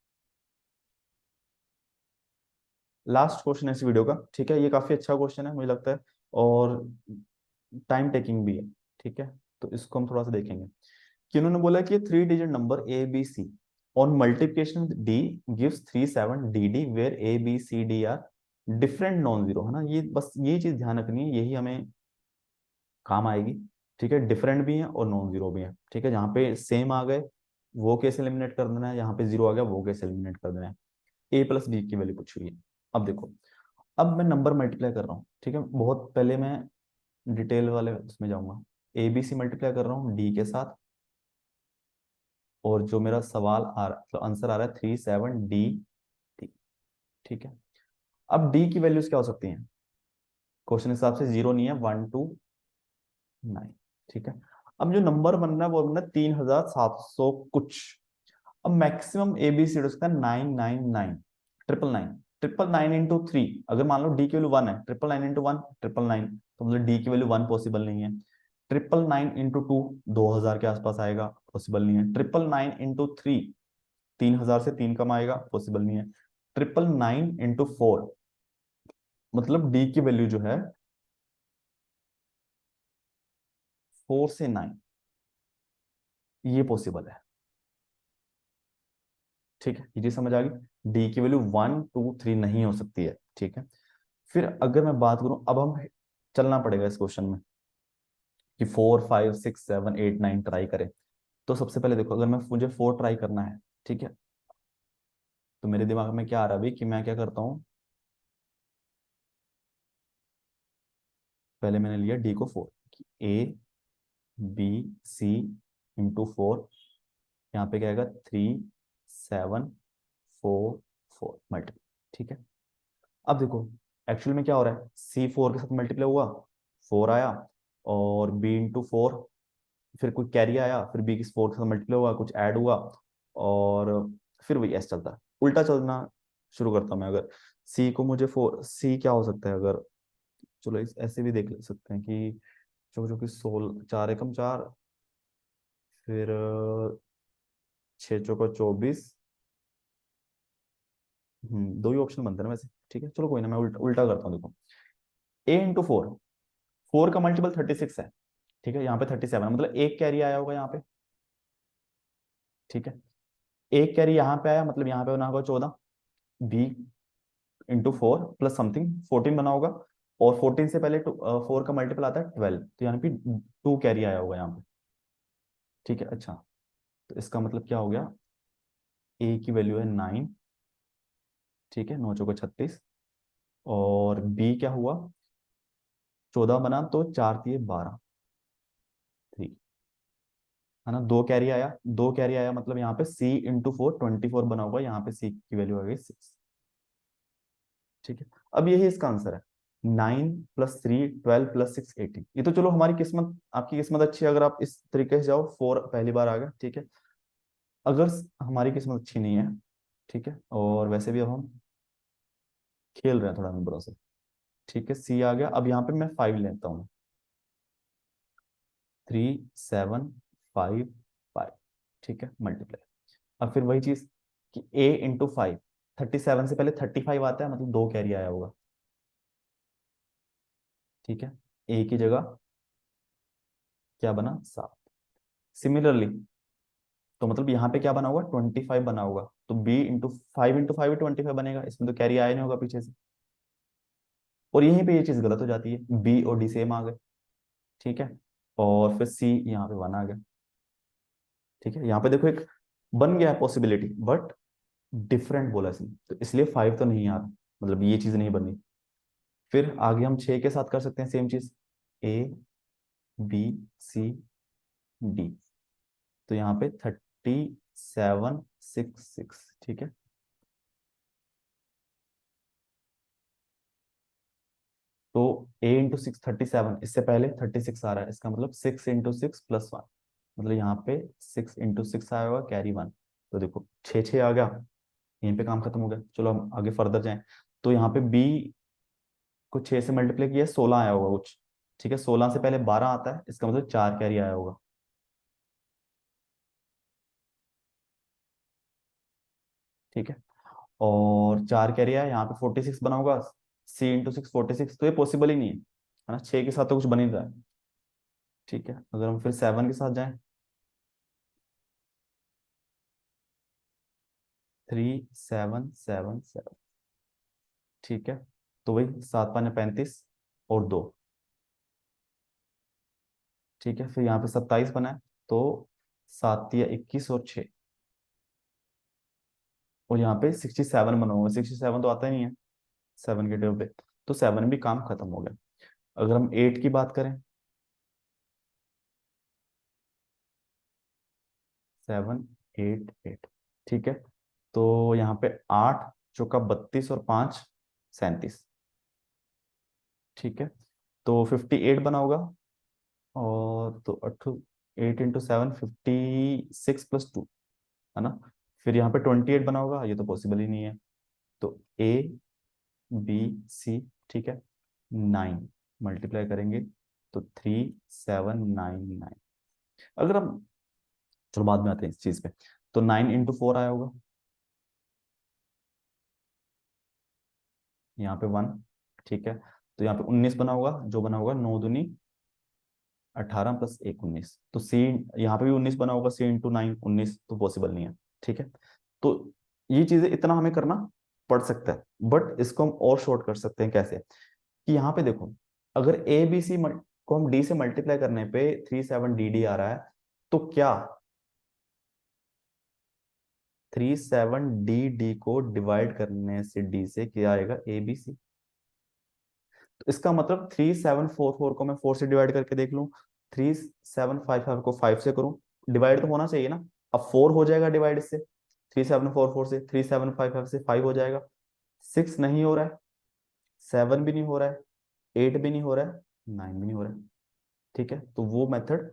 लास्ट क्वेश्चन है इस वीडियो का। ठीक है, ये काफी अच्छा क्वेश्चन है मुझे लगता है, और टाइम टेकिंग भी है। ठीक है, तो इसको हम थोड़ा सा देखेंगे कि उन्होंने बोला कि 3 digit number A B C on multiplication D gives 3 7 D where A B C D are different non zero, है ना। ये बस ये चीज ध्यान रखनी है, यही हमें काम आएगी। ठीक है, डिफरेंट भी है और नॉन जीरो भी है। ठीक है, जहाँ पे सेम आ गए वो केस एलिमिनेट कर देना है, यहाँ पे जीरो आ गया वो केस एलिमिनेट कर देना है। ए प्लस बी की वैल्यू पूछी हुई है। अब देखो, अब मैं नंबर मल्टीप्लाई कर रहा हूँ। ठीक है, बहुत पहले मैं डिटेल वाले उसमें जाऊंगा। ए बी सी मल्टीप्लाई कर रहा हूँ डी के साथ, और जो मेरा सवाल आ रहा तो आंसर आ रहा है 3 7 डी टी। ठीक है, अब डी की वैल्यूज क्या हो सकती हैं? क्वेश्चन हिसाब से जीरो नहीं है, 1 2 9। ठीक है, अब जो नंबर बन रहा है वो बन रहा है 3700 कुछ। अब मैक्सिमम एबीसी हो सकता है 999, 999, 999 इंटू 3। अगर मान लो डी की वैल्यू 1 है, 999 इंटू 1 999, तो मतलब डी की वैल्यू 1 पॉसिबल नहीं है। 999 इंटू 2 2000 के आसपास आएगा, पॉसिबल नहीं है। 999 इंटू 3 3000 से 3 कम आएगा, पॉसिबल नहीं है। 999 इंटू 4 मतलब डी की वैल्यू जो है 4 से 9, ये पॉसिबल है। ठीक है, ये चीज समझ आ गई। डी की वैल्यू 1 2 3 नहीं हो सकती है। ठीक है, फिर अगर मैं बात करूं, अब हम चलना पड़ेगा इस क्वेश्चन में कि 4 5 6 7 8 9 ट्राई करें। तो सबसे पहले देखो, अगर मैं मुझे 4 ट्राई करना है, ठीक है, तो मेरे दिमाग में क्या आ रहा है अभी कि मैं क्या करता हूँ, पहले मैंने लिया डी को 4, ए बी सी इंटू 4, यहाँ पे क्या आएगा 3 7 4 4 मल्टीप्लाई। ठीक है, अब देखो एक्चुअल में क्या हो रहा है, सी 4 के साथ मल्टीप्लाई हुआ, 4 आया, और बी इंटू 4, फिर कोई कैरी आया, फिर बी की 4 के साथ मल्टीप्लाई हुआ, कुछ ऐड हुआ, और फिर वही ऐसे चलता है। उल्टा चलना शुरू करता हूं मैं। अगर सी को मुझे 4, सी क्या हो सकता है अगर, चलो इस ऐसे भी देख सकते हैं कि जो कि 16 4 एकम 4, फिर 6 चौका 24। दो ही ऑप्शन बनते हैं ना वैसे। ठीक है, चलो कोई ना, मैं उल्टा उल्टा करता हूँ। देखो, ए इंटू 4, 4 का मल्टीपल 36 है। ठीक है, यहाँ पे 37 मतलब एक कैरी आया होगा यहाँ पे। ठीक है, एक कैरी यहाँ पे आया मतलब यहाँ पे बना होगा 14, बी इंटू 4 प्लस समथिंग 14 बना होगा, और 14 से पहले 4 का मल्टीपल आता है 12, तो यहाँ पे 2 कैरी आया होगा यहाँ पे। ठीक है, अच्छा, तो इसका मतलब क्या हो गया, ए की वैल्यू है 9। ठीक है, 9 चौको 36, और बी क्या हुआ, 14 बना तो 4 दिए 12, 3, है ना। दो कैरी आया मतलब यहाँ पे सी इंटू 4 24 बना होगा, यहाँ पे सी की वैल्यू आ गई 6। ठीक है, अब यही इसका आंसर है, 9 + 3 12 + 6 18। ये तो चलो हमारी किस्मत, आपकी किस्मत अच्छी है अगर आप इस तरीके से जाओ, 4 पहली बार आ गया। ठीक है, अगर हमारी किस्मत अच्छी नहीं है, ठीक है, और वैसे भी अब हम खेल रहे हैं थोड़ा नंबरों से। ठीक है, सी आ गया, अब यहाँ पे मैं 5 लेता हूँ, 3 7 5 5। ठीक है, मल्टीप्लाई। अब फिर वही चीज कि ए इंटू 5, 37 से पहले 35 आता है मतलब दो कैरी आया होगा। ठीक है, ए की जगह क्या बना 7। सिमिलरली, तो मतलब यहाँ पे क्या बना होगा 25 बना होगा, तो बी इंटू 5 25 बनेगा, इसमें तो कैरी आया नहीं होगा पीछे से। और यहीं पे ये चीज गलत हो जाती है, बी और डी सेम आ गए। ठीक है, और फिर सी यहाँ पे 1 आ गया। ठीक है, यहाँ पे देखो एक बन गया है पॉसिबिलिटी, बट डिफरेंट बोला इसने, तो इसलिए 5 तो नहीं आ रहा, मतलब ये चीज नहीं बनी। फिर आगे हम 6 के साथ कर सकते हैं सेम चीज, ए बी सी डी, तो यहाँ पे 37 6 6। ठीक है, तो ए इंटू 6 37, इससे पहले 36 आ रहा है, इसका मतलब 6 × 6 + 1, मतलब यहाँ पे 6 × 6 आया होगा कैरी 1। तो देखो 6 6 आ गया, यहीं पे काम खत्म हो गया। चलो हम आगे फर्दर जाएं, तो यहाँ पे बी को 6 से मल्टीप्लाई किया 16 आया होगा कुछ। ठीक है, 16 से पहले 12 आता है, इसका मतलब 4 कैरी आया होगा। ठीक है, और 4 कैरी आया, यहाँ पे 46 बना होगा, C × 6 46, तो ये पॉसिबल ही नहीं है, है ना। 6 के साथ तो कुछ बन ही रहा है। ठीक है, अगर हम फिर 7 के साथ जाएं, 3777, ठीक है, तो वही 7 5 35 और 2, ठीक है, फिर यहाँ पे 27 बना है, तो 7 या 21 और 6, और यहाँ पे 67 बना होगा, 67 तो आता ही नहीं है 7 के टेबल पे, तो 7 भी काम खत्म हो गया। अगर हम 8 की बात करें, 7 8 8, ठीक है, तो यहाँ पे 8 चौका 32 और 5 37, ठीक है, तो 58 बना होगा, और तो 8 इंटू 7 56 + 2, है ना, फिर यहाँ पे 28 बना होगा, ये तो पॉसिबल ही नहीं है, तो A B C, ठीक है, 9 मल्टीप्लाई करेंगे तो 3799। अगर हम, चलो बाद में आते हैं इस चीज पे, तो 9 इंटू 4 आया होगा, यहाँ पे 1, ठीक है, तो यहाँ पे 19 बना होगा, जो बना होगा 9 दूनी 18 + 1 19, तो सी, यहाँ पे भी 19 बना होगा, C × 9 19, तो पॉसिबल नहीं है, ठीक है, तो ये चीजें इतना हमें करना पड़ सकता है, बट इसको हम और शॉर्ट कर सकते हैं कैसे, कि यहाँ पे देखो, अगर ABC को हम D से मल्टीप्लाई करने पे 37DD आ रहा है, तो क्या 37DD को डिवाइड करने से D से क्या आएगा, ABC, तो इसका मतलब 3744 को मैं 4 से डिवाइड करके देख लूं, 3755 को 5 से करूं, डिवाइड तो होना चाहिए ना, अब 4 हो जाएगा डिवाइड इससे, 3744 से, 3755 से 5 हो जाएगा, 6 नहीं हो रहा है, 7 भी नहीं हो रहा है, 8 भी नहीं हो रहा है, 9 भी नहीं हो रहा है, ठीक है, तो वो मेथड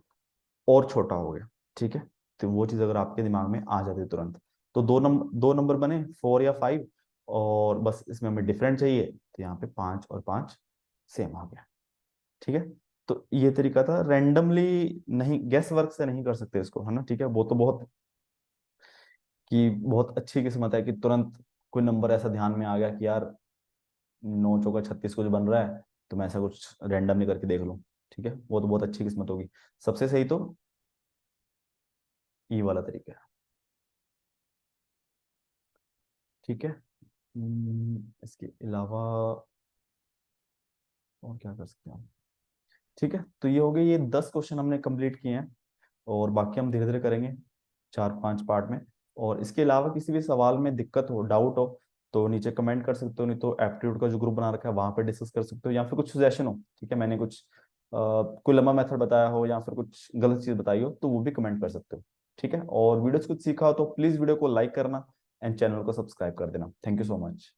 और छोटा हो गया, ठीक है, तो वो चीज अगर आपके दिमाग में आ जाती है तुरंत, तो दो नंबर बने 4 या 5, और बस इसमें हमें डिफरेंट चाहिए, तो यहाँ पे 5 और 5 सेम आ गया, ठीक है, तो ये तरीका था, रैंडमली नहीं, गेस वर्क से नहीं कर सकते इसको, है ना, ठीक है, वो तो बहुत, कि बहुत अच्छी किस्मत है कि तुरंत कोई नंबर ऐसा ध्यान में आ गया कि यार 9 चौका 36 कुछ बन रहा है, तो मैं ऐसा कुछ रैंडमली करके देख लूँ, ठीक है, वो तो बहुत अच्छी किस्मत होगी। सबसे सही तो ई वाला तरीका है, ठीक है। इसके अलावा और क्या कर सकते हैं हम, ठीक है, तो ये हो गए, ये 10 क्वेश्चन हमने कंप्लीट किए हैं, और बाकी हम धीरे धीरे करेंगे 4 5 पार्ट में, और इसके अलावा किसी भी सवाल में दिक्कत हो, डाउट हो, तो नीचे कमेंट कर सकते हो, नहीं तो एप्टीट्यूड का जो ग्रुप बना रखा है वहां पे डिस्कस कर सकते हो, या फिर कुछ सजेशन हो, ठीक है, मैंने कुछ कोई लंबा मेथड बताया हो या फिर कुछ गलत चीज बताई हो, तो वो भी कमेंट कर सकते हो, ठीक है, और वीडियो से कुछ सीखा हो तो प्लीज वीडियो को लाइक करना एंड चैनल को सब्सक्राइब कर देना। Thank you so much.